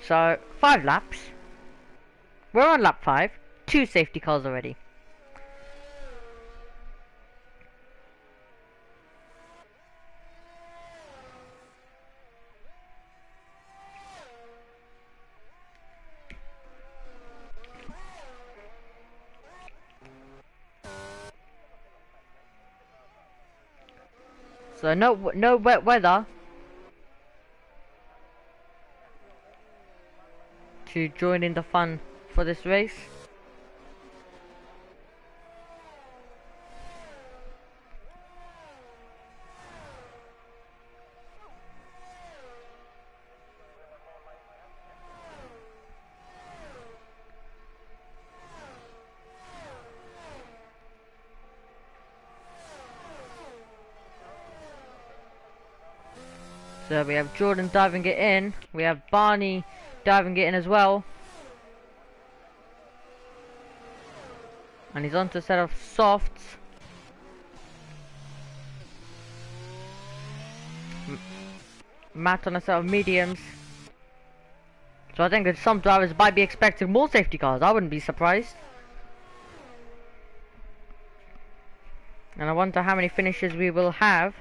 So, 5 laps. We're on lap 5. 2 safety cars already. So no wet weather to join in the fun for this race. So we have Jordan diving it in, we have Barney diving it in as well. And he's onto a set of softs. Matt on a set of mediums. So I think that some drivers might be expecting more safety cars. I wouldn't be surprised. And I wonder how many finishes we will have.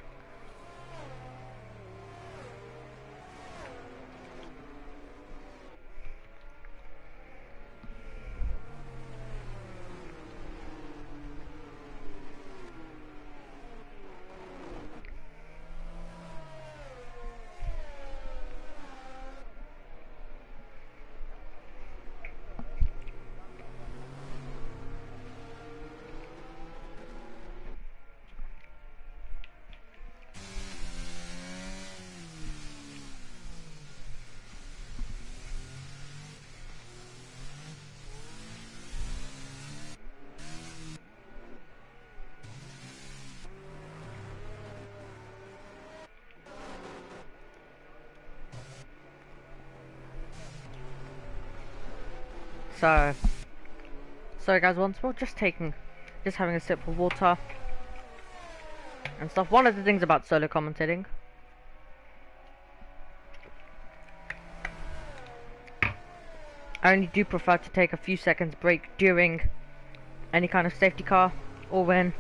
So, sorry guys, once more, just having a sip of water and stuff. One of the things about solo commentating, I only do prefer to take a few seconds break during any kind of safety car, or when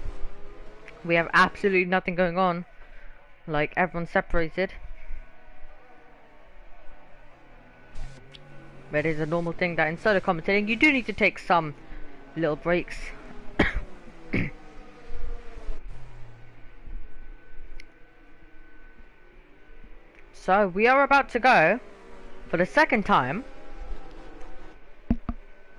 we have absolutely nothing going on, like everyone's separated. But it is a normal thing that in solo commentating you do need to take some little breaks. So we are about to go for the second time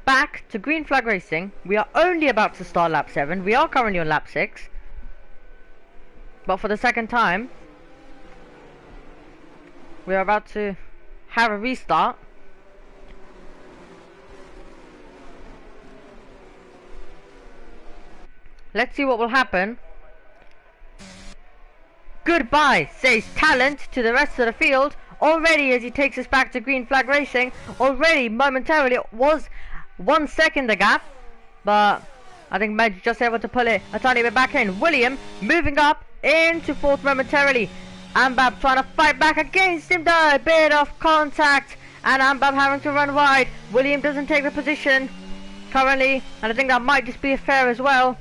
back to green flag racing. We are only about to start lap 7. We are currently on lap 6. But for the second time, we are about to have a restart. Let's see what will happen. Goodbye, says Talent to the rest of the field. Already, as he takes us back to green flag racing, already momentarily it was 1 second the gap, but I think Med's just able to pull it a tiny bit back in. William moving up into 4th momentarily. Ambab trying to fight back against him though. A bit of contact and Ambab having to run wide. William doesn't take the position currently, and I think that might just be a fair as well.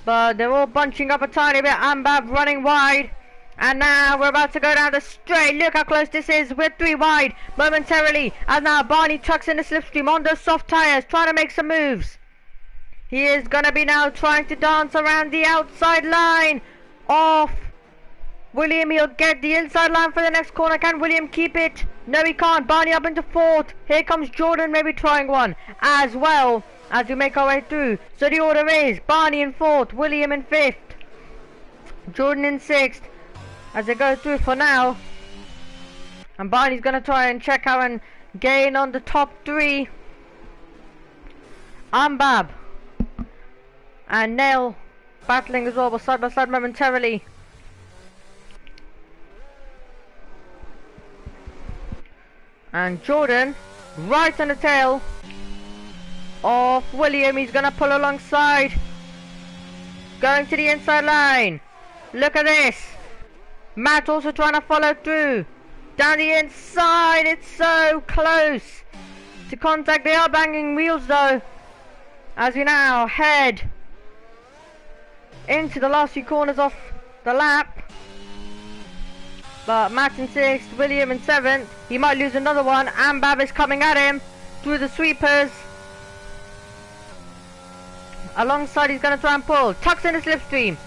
But they're all bunching up a tiny bit. Ambab running wide. And now we're about to go down the straight. Look how close this is. We're 3 wide momentarily. And now Barney chucks in the slipstream on those soft tyres, trying to make some moves. He is going to be now trying to dance around the outside line. Off. William, he'll get the inside line for the next corner. Can William keep it? No, he can't. Barney up into 4th. Here comes Jordan, maybe trying one as well as we make our way through. So the order is Barney in 4th, William in 5th, Jordan in 6th. As they go through for now, and Barney's going to try and check out and gain on the top 3. Ambab and Nail battling as well, but side by side momentarily. And Jordan right on the tail of William. He's going to pull alongside, going to the inside line. Look at this. Matt also trying to follow through. Down the inside, it's so close to contact. They are banging wheels though, as we now head into the last few corners of the lap. But Matt in 6th, William in 7th. He might lose another one. Ambab is coming at him through the sweepers. Alongside, he's going to try and pull. Tucks in the slipstream.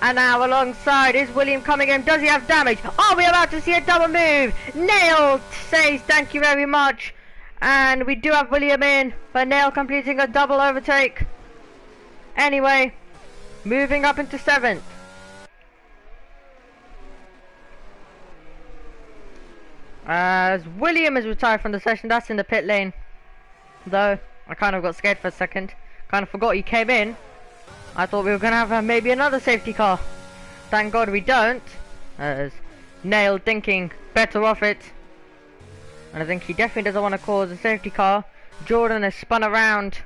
And now alongside is William coming in. Does he have damage? Are we about to see a double move? Nailed says thank you very much. And we do have William in, but Nail completing a double overtake. Anyway, moving up into 7th. As William is retired from the session, that's in the pit lane. Though, I kind of got scared for a second. Kind of forgot he came in. I thought we were going to have maybe another safety car. Thank God we don't. As Nail thinking better off it. And I think he definitely doesn't want to cause a safety car. Jordan has spun around.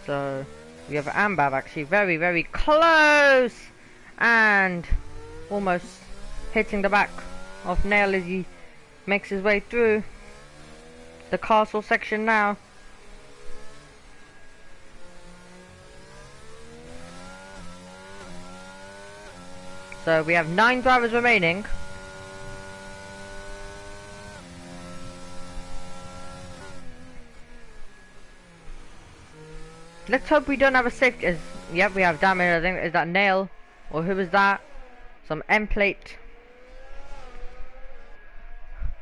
So we have Ambab actually very, very close and almost hitting the back of Nail as he makes his way through the castle section now. So we have 9 drivers remaining. Let's hope we don't have a safety. Yep, we have damage. I think is that Nail or who is that? Some end plate.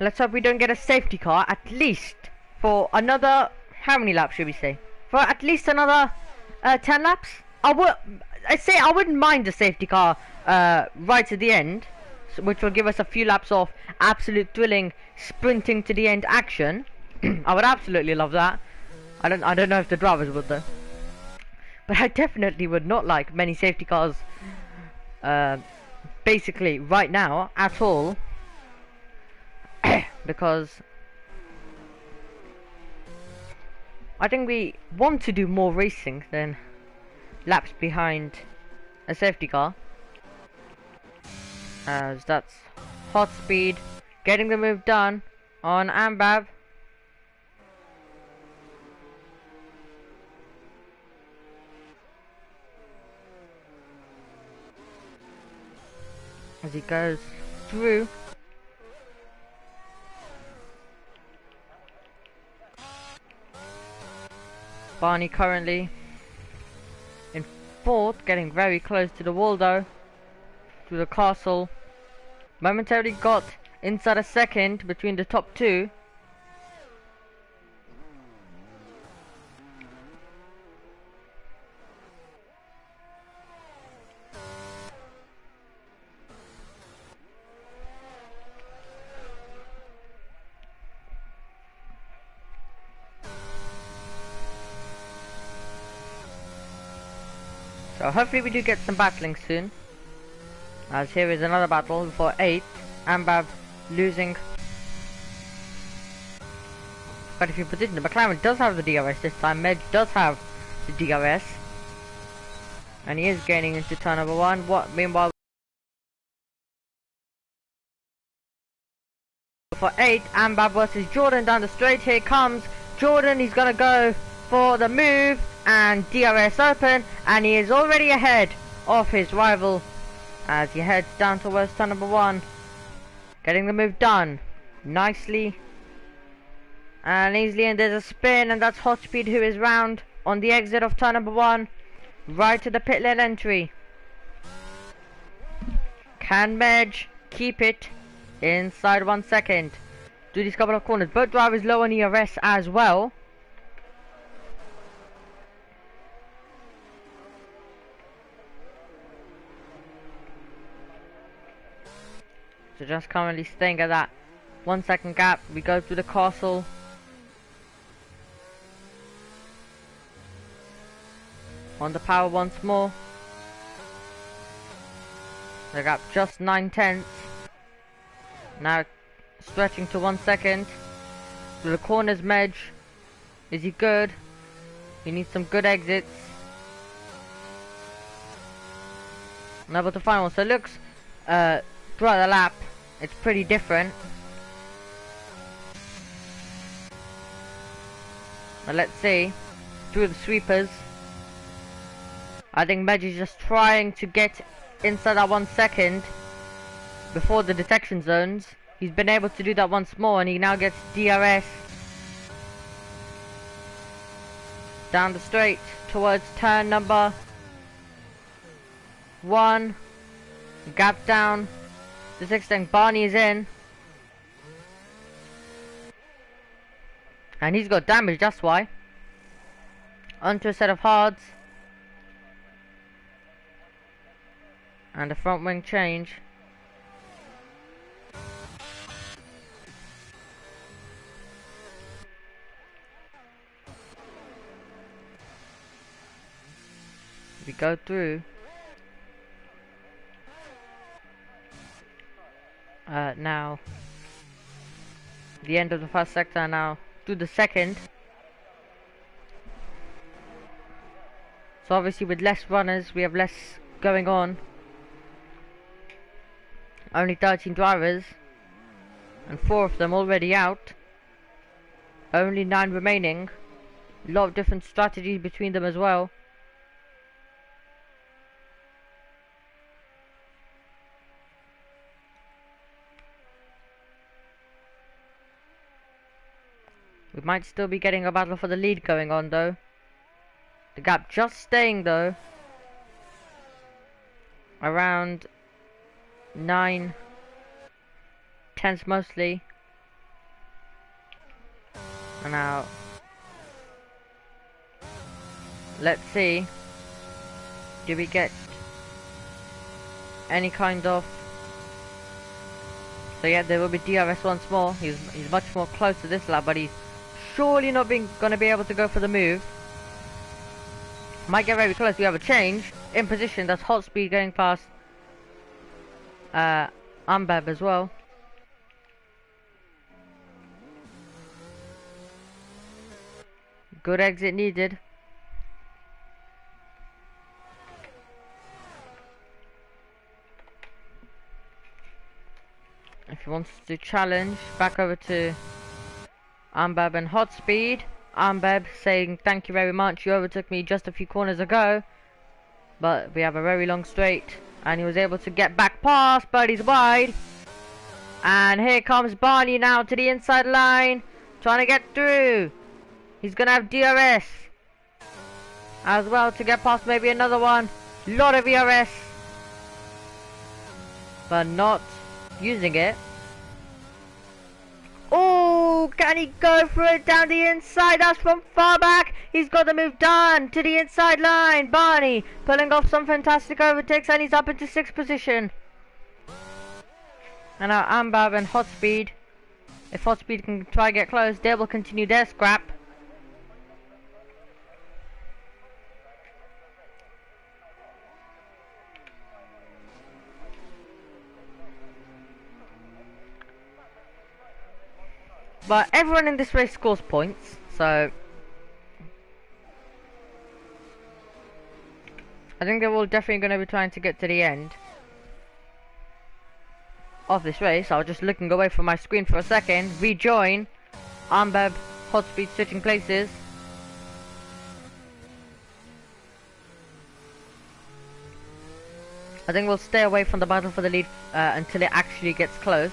Let's hope we don't get a safety car at least for another. How many laps should we say? For at least another 10 laps. I wouldn't mind the safety car right at the end, which will give us a few laps of absolute thrilling sprinting to the end action. I would absolutely love that. I don't know if the drivers would though. But I definitely would not like many safety cars basically right now at all. Because I think we want to do more racing than laps behind a safety car, as that's hot speed, getting the move done on Ambab. As he goes through. Barney currently in fourth, getting very close to the wall though, to the castle. Momentarily got inside a second between the top two. So hopefully we do get some battling soon, as here is another battle for 8th. Ambab losing quite a few positions. The McLaren does have the DRS this time. Medj does have the DRS, and he is gaining into turn number 1. Meanwhile, for 8th, Ambab versus Jordan down the straight. Here comes Jordan. He's gonna go for the move, and DRS open, and he is already ahead of his rival as he heads down towards turn number 1, getting the move done nicely and easily. And there's a spin, and that's Hot Speed, who is round on the exit of turn number 1, right to the pit lane entry. Can Medj keep it inside 1 second? Do these couple of corners. Both drivers low on ERS as well. So just currently staying at that 1 second gap. We go through the castle. On the power once more. The gap just 9/10. Now stretching to 1 second. Through the corners, Medj. Is he good? He needs some good exits. Unable to find one. So it looks throughout the lap it's pretty different. Now let's see through the sweepers. I think Medj is just trying to get inside that 1 second before the detection zones. He's been able to do that once more, and he now gets DRS down the straight towards turn number 1. Gap down to 6 extent. Barney is in, and he's got damage, that's why. Onto a set of hards, and a front wing change. We go through. Now the end of the first sector, now to the second. So obviously with less runners we have less going on. Only 13 drivers and 4 of them already out. Only 9 remaining. A lot of different strategies between them as well. We might still be getting a battle for the lead going on though. The gap just staying though around 9/10 mostly. And now let's see, do we get any kind of... So yeah, there will be DRS once more. He's much more close to this lap, but he's surely not gonna be able to go for the move. Might get very close. We have a change in position. That's Hot Speed going past Ambab as well. Good exit needed. If he wants to challenge, back over to Ambab and Hot Speed. Ambab saying thank you very much, you overtook me just a few corners ago, but we have a very long straight, and he was able to get back past, but he's wide. And here comes Barney now to the inside line, trying to get through. He's gonna have DRS as well to get past maybe another one. Lot of DRS, but not using it. Oh, can he go for it down the inside? That's from far back. He's got the move done to the inside line. Barney pulling off some fantastic overtakes, and he's up into 6th position. And now Ambab and Hot Speed. If Hot Speed can try get close, they will continue their scrap. But everyone in this race scores points, so I think they're all definitely going to be trying to get to the end of this race. I was just looking away from my screen for a second. Rejoin. Ambab, Hot Speed switching places. I think we'll stay away from the battle for the lead until it actually gets close.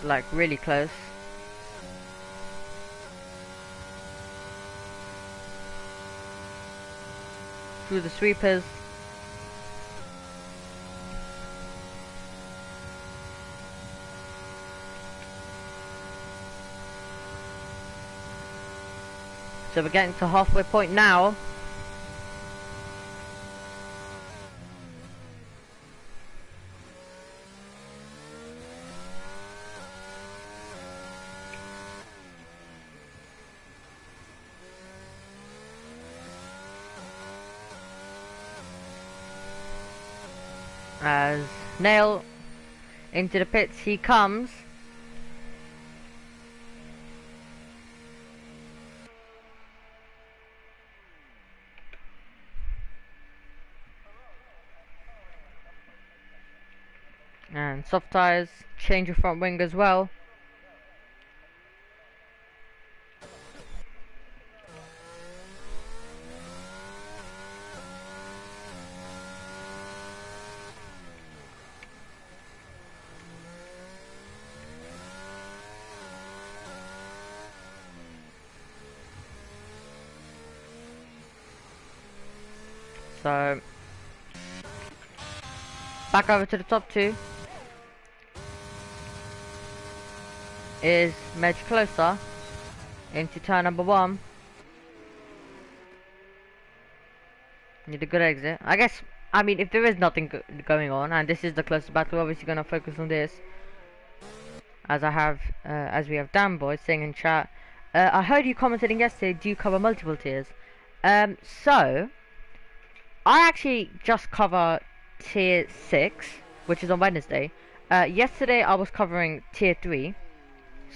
Like really close. Through the sweepers. So we're getting to halfway point now. As Nail into the pits he comes. And soft tires, change your front wing as well. So back over to the top two is much closer into turn number 1. Need a good exit. I guess, I mean, if there is nothing going on and this is the closest battle, we're obviously gonna focus on this. As we have Dan Boy saying in chat, I heard you commenting yesterday, do you cover multiple tiers? So I actually just cover tier 6, which is on Wednesday. Yesterday I was covering tier 3,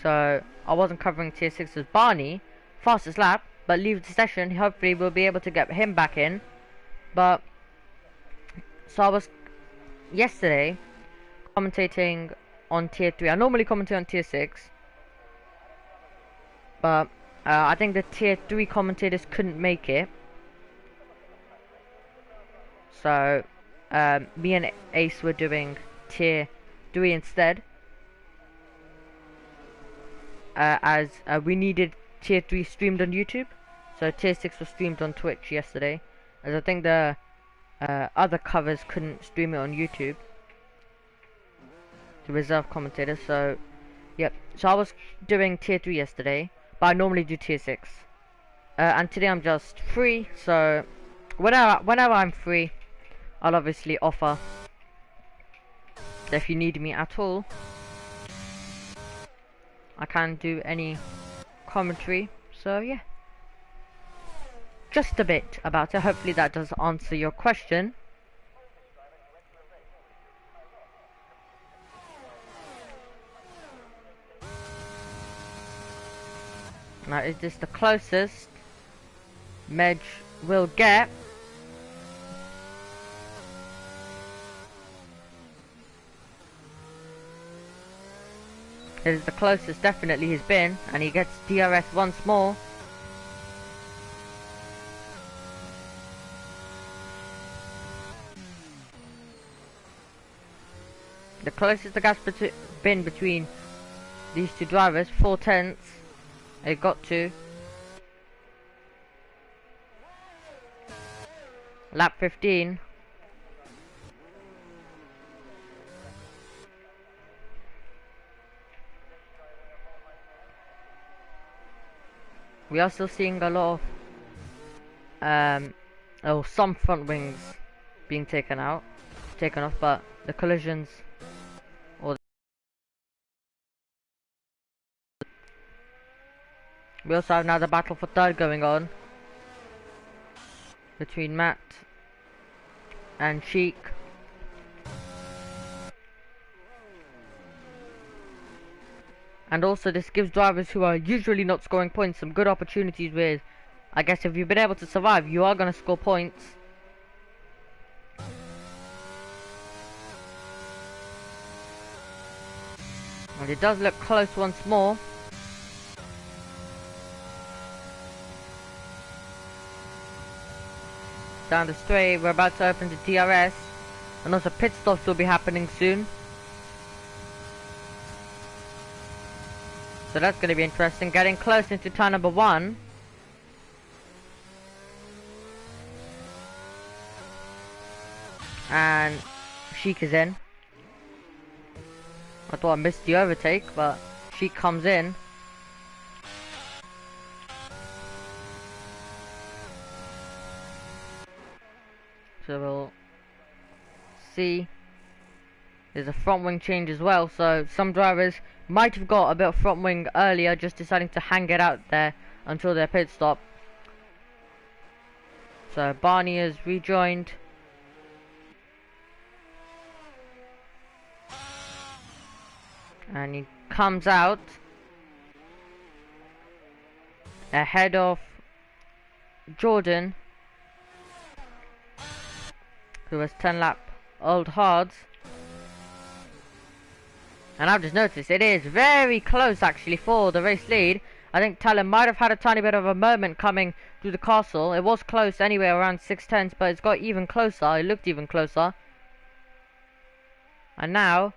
so I wasn't covering tier 6 as Barney, fastest lap, but leave the session, hopefully we'll be able to get him back in. But, so I was, yesterday, commentating on tier 3, I normally commentate on tier 6, but I think the tier 3 commentators couldn't make it. So, me and Ace were doing tier 3 instead. As we needed tier 3 streamed on YouTube. So tier 6 was streamed on Twitch yesterday. As I think the other covers couldn't stream it on YouTube. The reserve commentators, so yep. So I was doing tier 3 yesterday, but I normally do tier 6. And today I'm just free, so whenever I'm free, I'll obviously offer. So if you need me at all, I can do any commentary. So yeah, just a bit about it. Hopefully that does answer your question. Now, is this the closest Medj will get? It is the closest definitely he's been, and he gets DRS once more. The closest the gap's been between these two drivers, 4/10. It got to. Lap 15. We are still seeing a lot of some front wings being taken off, but the collisions or we also have now the battle for third going on between Matt and Sheik. And also this gives drivers who are usually not scoring points some good opportunities with, I guess if you've been able to survive, you are going to score points. And it does look close once more. Down the straight, we're about to open the DRS. And also pit stops will be happening soon. So that's going to be interesting. Getting close into turn number 1. And Sheik is in. I thought I missed the overtake, but Sheik comes in. So we'll see. There's a front wing change as well, so some drivers might have got a bit of front wing earlier, just deciding to hang it out there until their pit stop. So Barney has rejoined. And he comes out ahead of Jordan, who has 10 lap old hards. And I've just noticed it is very close actually for the race lead. I think Talon might have had a tiny bit of a moment coming through the castle. It was close anyway, around 6/10, but it's got even closer. It looked even closer. And now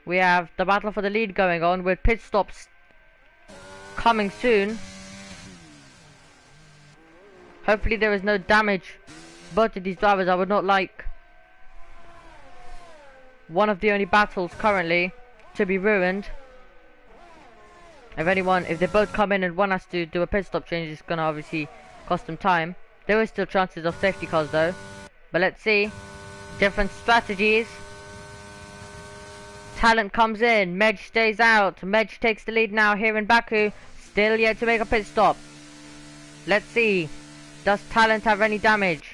we have the battle for the lead going on with pit stops coming soon. Hopefully there is no damage to both of these drivers. I would not like one of the only battles currently to be ruined. If they both come in and one has to do a pit stop change, it's gonna obviously cost them time. There is still chances of safety cars though. But let's see. Different strategies. Talent comes in, Medj stays out. Medj takes the lead now here in Baku. Still yet to make a pit stop. Let's see. Does Talent have any damage?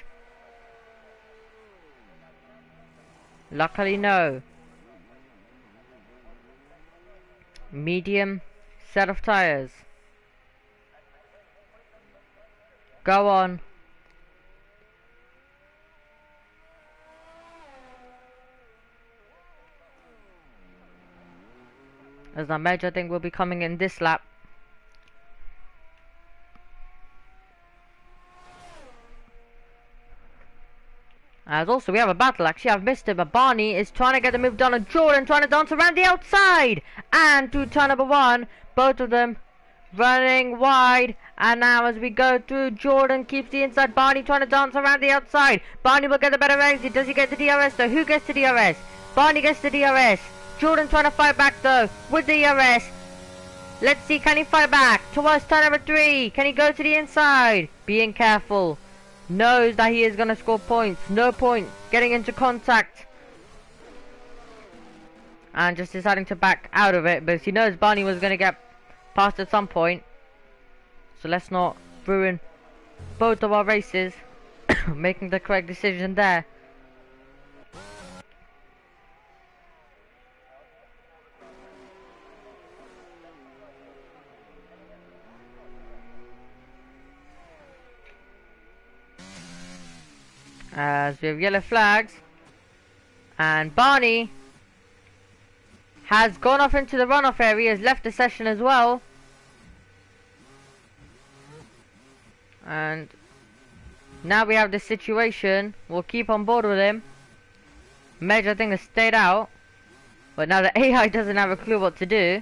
Luckily no. Medium set of tires. Go on. As our Medj I think will be coming in this lap. As also we have a battle, actually I've missed it, but Barney is trying to get the move done on Jordan, trying to dance around the outside and through turn number 1, both of them running wide. And now as we go through, Jordan keeps the inside, Barney trying to dance around the outside. Barney will get the better exit. Does he get the DRS though? Who gets the DRS? Barney gets the DRS. Jordan trying to fight back though with the DRS. Let's see, can he fight back towards turn number 3? Can he go to the inside? Being careful. Knows that he is going to score points. No point getting into contact. And just deciding to back out of it, because he knows Barney was going to get past at some point. So let's not ruin both of our races. Making the correct decision there. As we have yellow flags. And Barney has gone off into the runoff area, has left the session as well. And now we have this situation. We'll keep on board with him. Medj, I think, has stayed out. But now the AI doesn't have a clue what to do.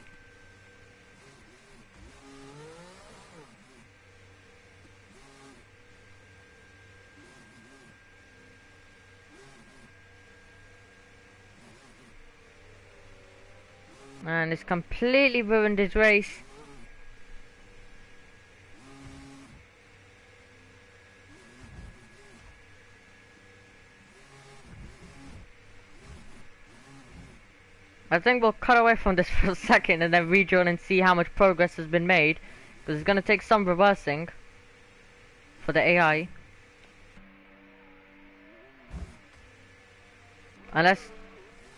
And it's completely ruined his race. I think we'll cut away from this for a second and then rejoin and see how much progress has been made. Because it's going to take some reversing for the AI.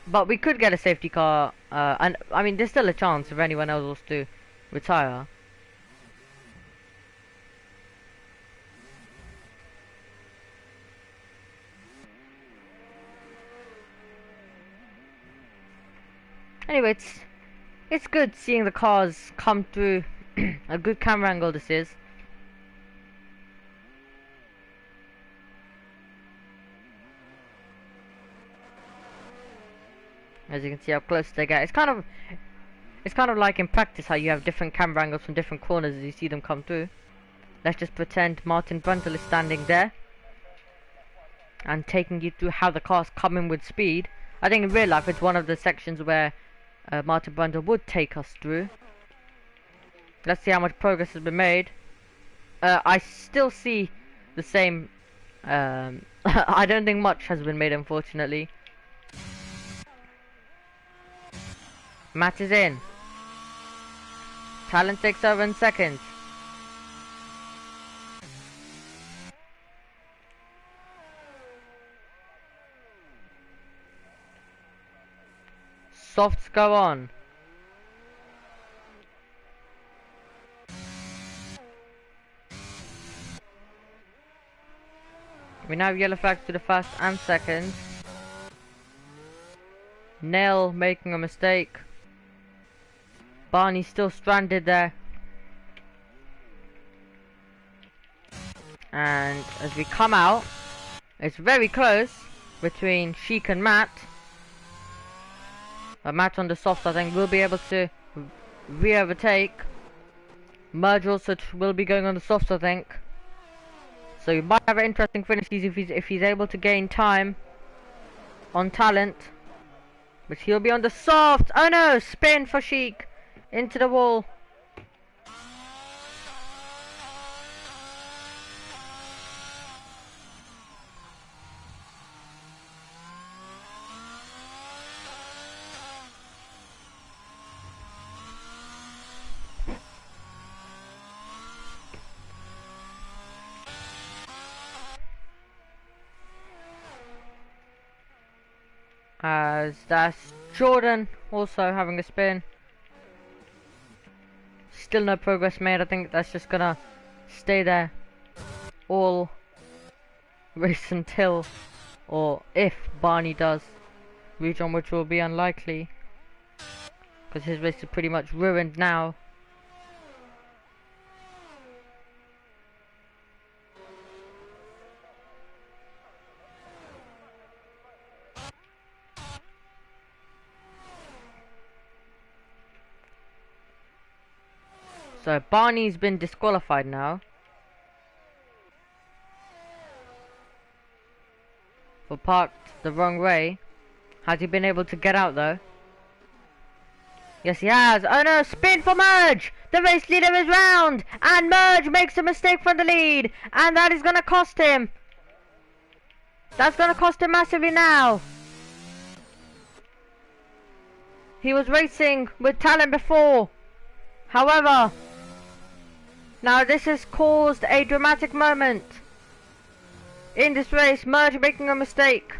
But we could get a safety car, and I mean there's still a chance if anyone else wants to retire. Anyway, it's good seeing the cars come through. A good camera angle this is. As you can see how close they get. It's kind of like in practice how you have different camera angles from different corners as you see them come through. Let's just pretend Martin Brundle is standing there and taking you through how the cars come in with speed. I think in real life it's one of the sections where Martin Brundle would take us through. Let's see how much progress has been made. I still see the same. I don't think much has been made, unfortunately. Matt is in. Talent takes over in seconds. Softs go on. We now have yellow flags to the first and second. Nell making a mistake. Barney's still stranded there. And as we come out, it's very close between Sheik and Matt. But Matt on the softs, I think, will be able to re-overtake. Merge also will be going on the softs, I think. So you might have an interesting finish if he's able to gain time on Talent. But he'll be on the soft. Oh no! Spin for Sheik. Into the wall. As that's Jordan also having a spin. Still no progress made. I think that's just gonna stay there all race until, or if Barney does rejoin, which will be unlikely because his race is pretty much ruined now. So Barney's been disqualified now for parked the wrong way. Has he been able to get out though? Yes he has. Oh no, spin for Merge! The race leader is round! And Merge makes a mistake from the lead! And that is gonna cost him! That's gonna cost him massively now! He was racing with Talent before. However, now this has caused a dramatic moment in this race. Merge making a mistake.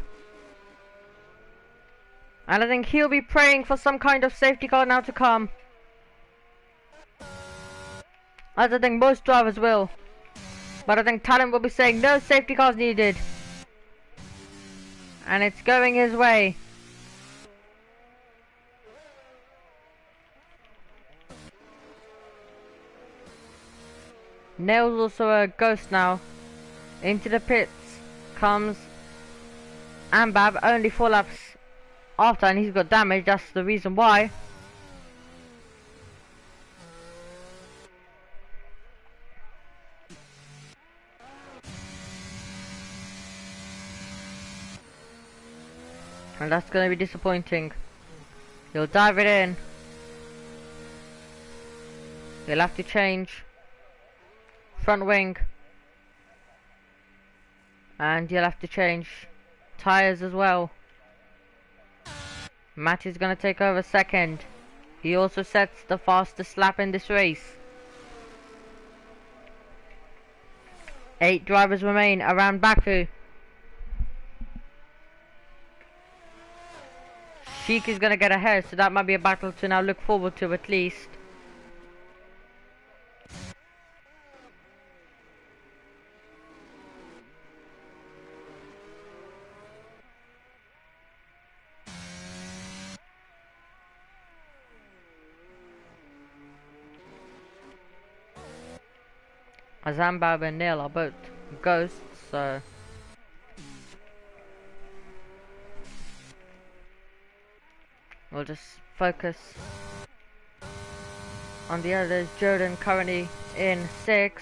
And I think he'll be praying for some kind of safety car now to come. As I think most drivers will. But I think Talent will be saying no safety cars needed. And it's going his way. Nail's also a ghost now. Into the pits comes Ambab, only 4 laps after, and he's got damage. That's the reason why. And that's going to be disappointing. He'll dive it in. He'll have to change front wing. And you'll have to change tyres as well. Matty's going to take over second. He also sets the fastest lap in this race. 8 drivers remain around Baku. Sheik is going to get ahead, so that might be a battle to now look forward to at least. Azambab and Neil are both ghosts, so we'll just focus on the others. Jordan currently in 6th.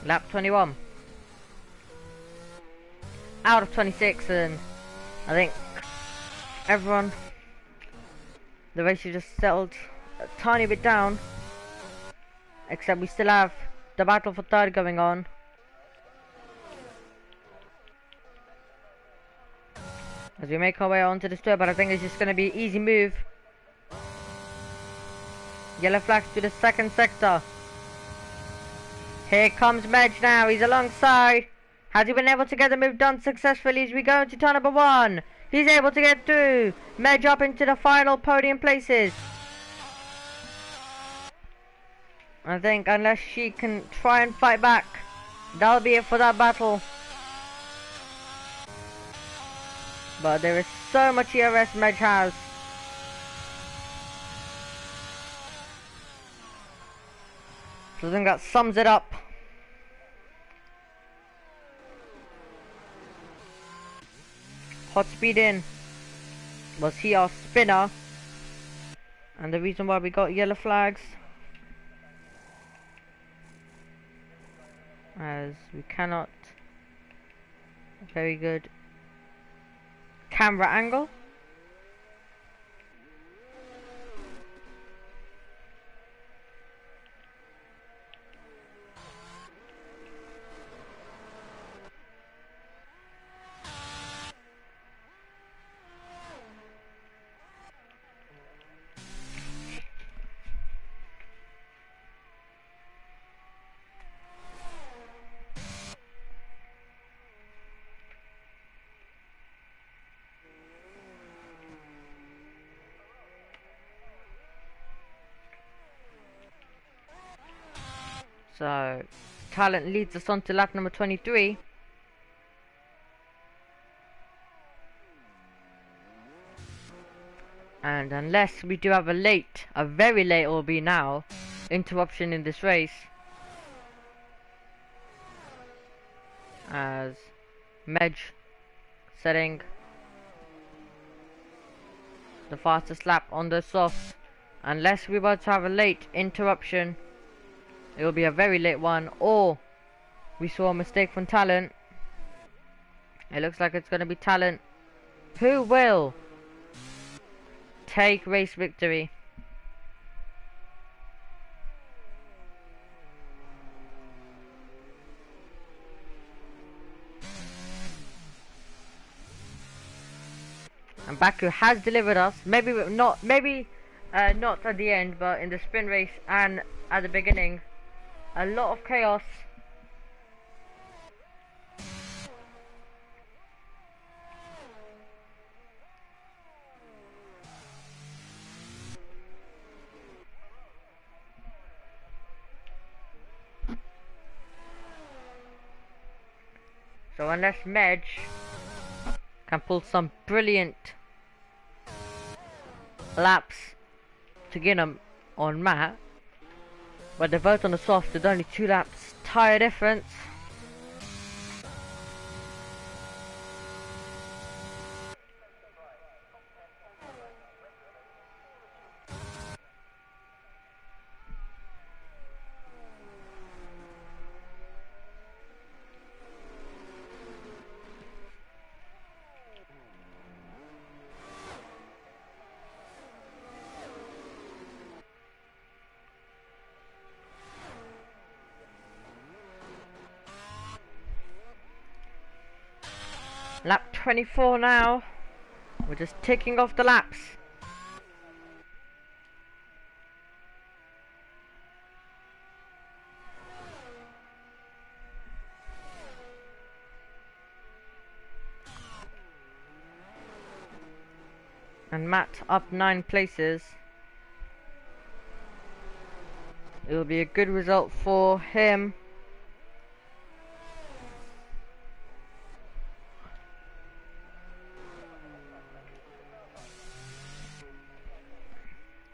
Lap 21. Out of 26, and I think everyone, the race has just settled a tiny bit down, except we still have the battle for third going on. As we make our way onto the straight, but I think it's just going to be an easy move. Yellow flags to the second sector. Here comes Medj now, he's alongside. Has he been able to get the move done successfully as we go into turn number 1? He's able to get through. Medj up into the final podium places. I think unless she can try and fight back, that'll be it for that battle. But there is so much ERS Medj has. So I think that sums it up. Hot speed in. Was he our spinner? And the reason why we got yellow flags, as we cannot, very good camera angle. So, Talent leads us on to lap number 23. And unless we do have a very late will be now, interruption in this race, as Medj setting the fastest lap on the softs, unless we were to have a late interruption, it will be a very late one, or we saw a mistake from Talent. It looks like it's going to be Talent who will take race victory. And Baku has delivered us. Maybe Not at the end, but in the sprint race and at the beginning. A lot of chaos. So unless Medj can pull some brilliant laps to get him on Matt, but they're both on the soft, there's only 2 laps tyre difference. Lap 24 now. We're just ticking off the laps. And Matt up 9 places. It will be a good result for him.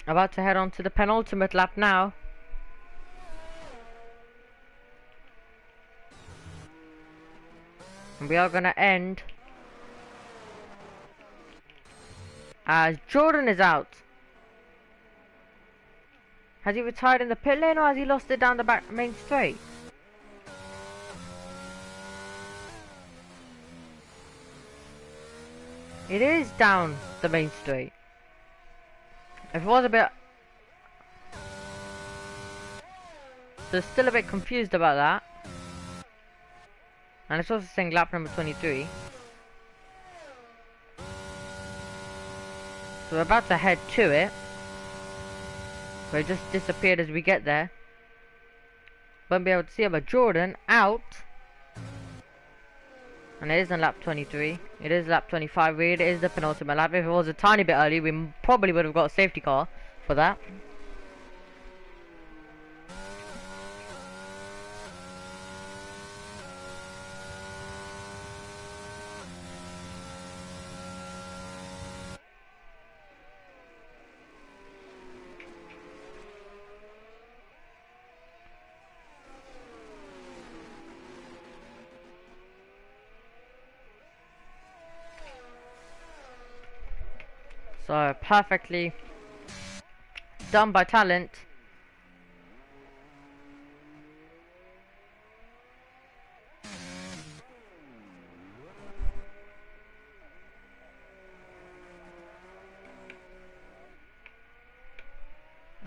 About to head on to the penultimate lap now. And we are going to end as Jordan is out. Has he retired in the pit lane, or has he lost it down the back main straight? It is down the main straight. If it was a bit... So still a bit confused about that. And it's also saying lap number 23. So we're about to head to it. But it just disappeared as we get there. Won't be able to see it, but Jordan out. And it is on lap 23. It is lap 25. It is the penultimate lap. If it was a tiny bit early, we probably would have got a safety car for that. So perfectly done by Talent.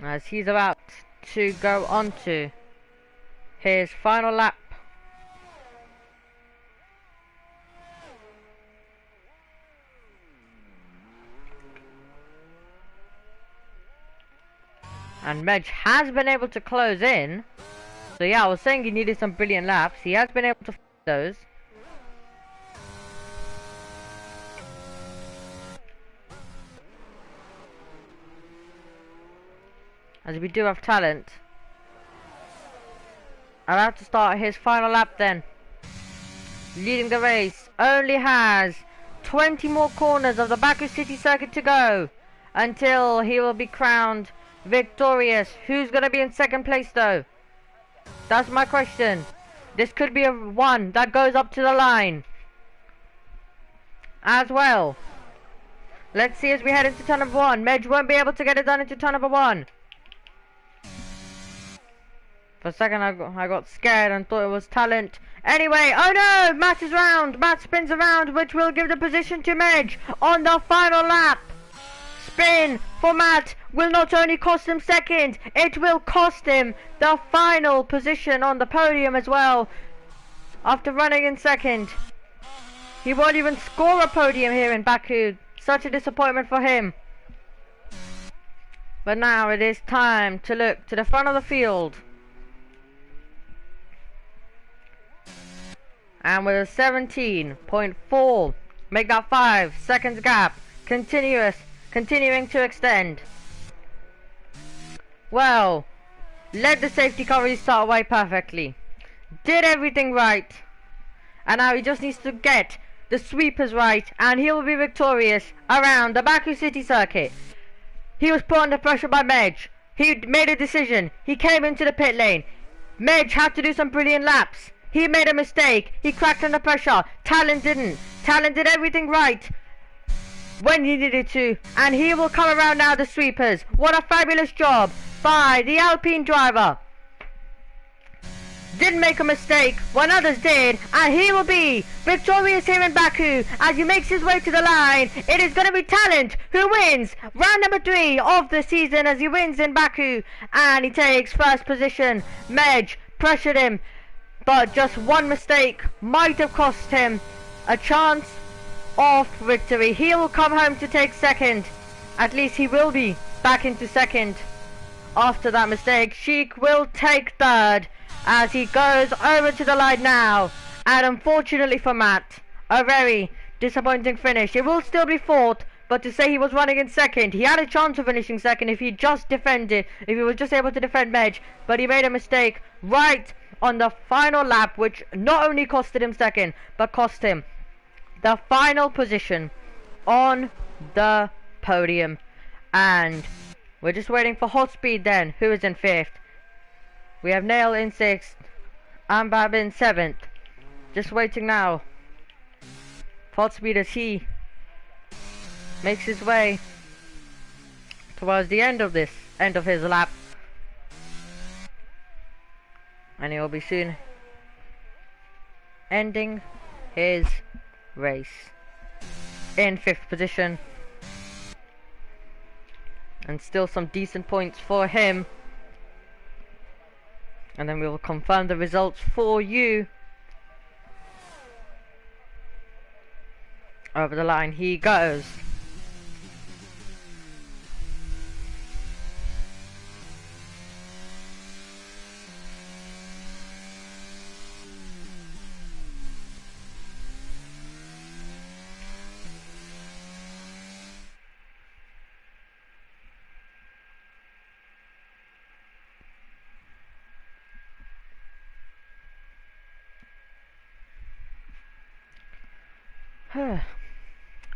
As he's about to go on to his final lap. And Medj has been able to close in. So yeah, I was saying he needed some brilliant laps. He has been able to find those. As we do have Talent. About to start his final lap then. Leading the race. Only has 20 more corners of the Baku City Circuit to go. Until he will be crowned victorious. Who's going to be in second place though? That's my question. This could be a one that goes up to the line as well. Let's see as we head into turn number 1. Medj won't be able to get it done into turn number 1. For a second I got scared and thought it was Talent. Anyway, oh no! Matt is round. Matt spins around, which will give the position to Medj on the final lap. Spin for Matt will not only cost him second, it will cost him the final position on the podium as well. After running in second, he won't even score a podium here in Baku. Such a disappointment for him. But now it is time to look to the front of the field. And with a 17.4, make that 5 seconds gap continuing to extend. Well, led the safety car restart away perfectly. Did everything right. And now he just needs to get the sweepers right, and he will be victorious around the Baku City circuit. He was put under pressure by Medj. He made a decision. He came into the pit lane. Medj had to do some brilliant laps. He made a mistake. He cracked under pressure. Talon didn't. Talon did everything right when he needed to, and he will come around now the sweepers. What a fabulous job by the Alpine driver. Didn't make a mistake when others did, and he will be victorious here in Baku as he makes his way to the line. It is going to be Talent who wins round number 3 of the season as he wins in Baku, and he takes first position. Medj pressured him, but just one mistake might have cost him a chance of victory. He will come home to take second. At least he will be back into second after that mistake. Sheik will take third as he goes over to the line now. And unfortunately for Matt, a very disappointing finish. It will still be fourth, but to say he was running in second, he had a chance of finishing second if he just defended, if he was just able to defend Medj, but he made a mistake right on the final lap, which not only costed him second, but cost him the final position on the podium. And we're just waiting for Hot Speed then, who is in 5th. We have Nail in 6th, Ambab in 7th. Just waiting now for Hot Speed as he makes his way towards the end of his lap. And he will be soon ending his race in 5th position. And still some decent points for him. And then we will confirm the results for you. Over the line he goes.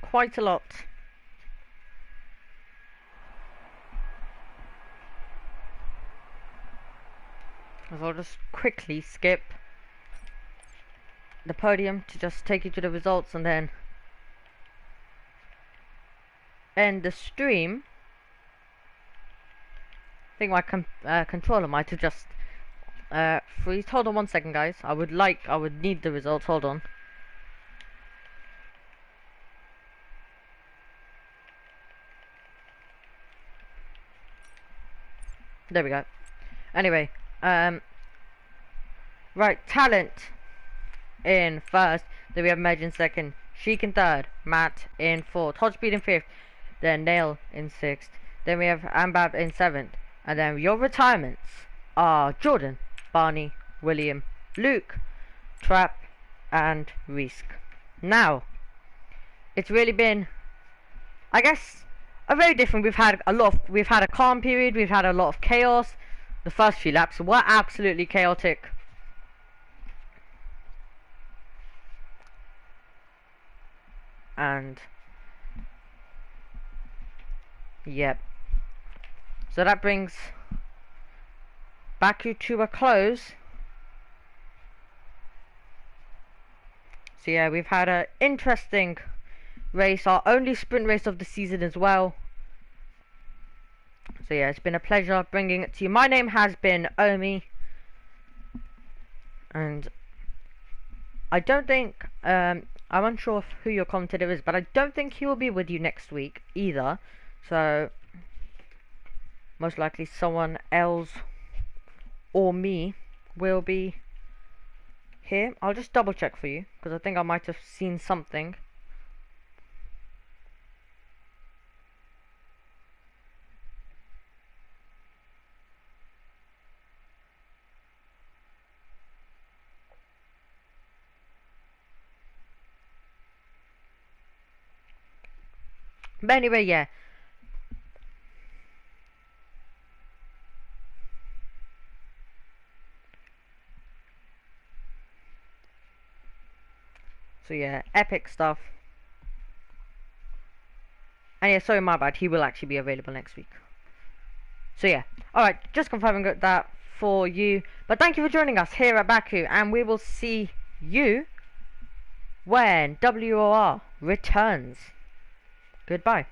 Quite a lot. I'll just quickly skip the podium to just take you to the results and then end the stream. I think my controller might have just freezed. Hold on one second, guys. I would need the results. Hold on. There we go. Anyway, right, Talent in 1st, then we have Medj in 2nd, Sheik in 3rd, Matt in 4th, Hot Speed in 5th, then Nail in 6th, then we have Ambab in 7th, and then your retirements are Jordan, Barney, William, Luke, Trap, and Risk. Now, it's really been, I guess, a very different. We've had a calm period, we've had a lot of chaos. The first few laps were absolutely chaotic. And yep. So that brings Baku to a close. So yeah, we've had an interesting race, our only sprint race of the season as well. So yeah, it's been a pleasure bringing it to you. My name has been Omi, and I don't think I'm unsure of who your commentator is, but I don't think he will be with you next week either. So most likely someone else or me will be here. I'll just double check for you because I think I might have seen something. But anyway, yeah. So yeah, epic stuff. And yeah, sorry, my bad. He will actually be available next week. So yeah, alright, just confirming that for you. But thank you for joining us here at Baku, and we will see you when WOR returns. Goodbye.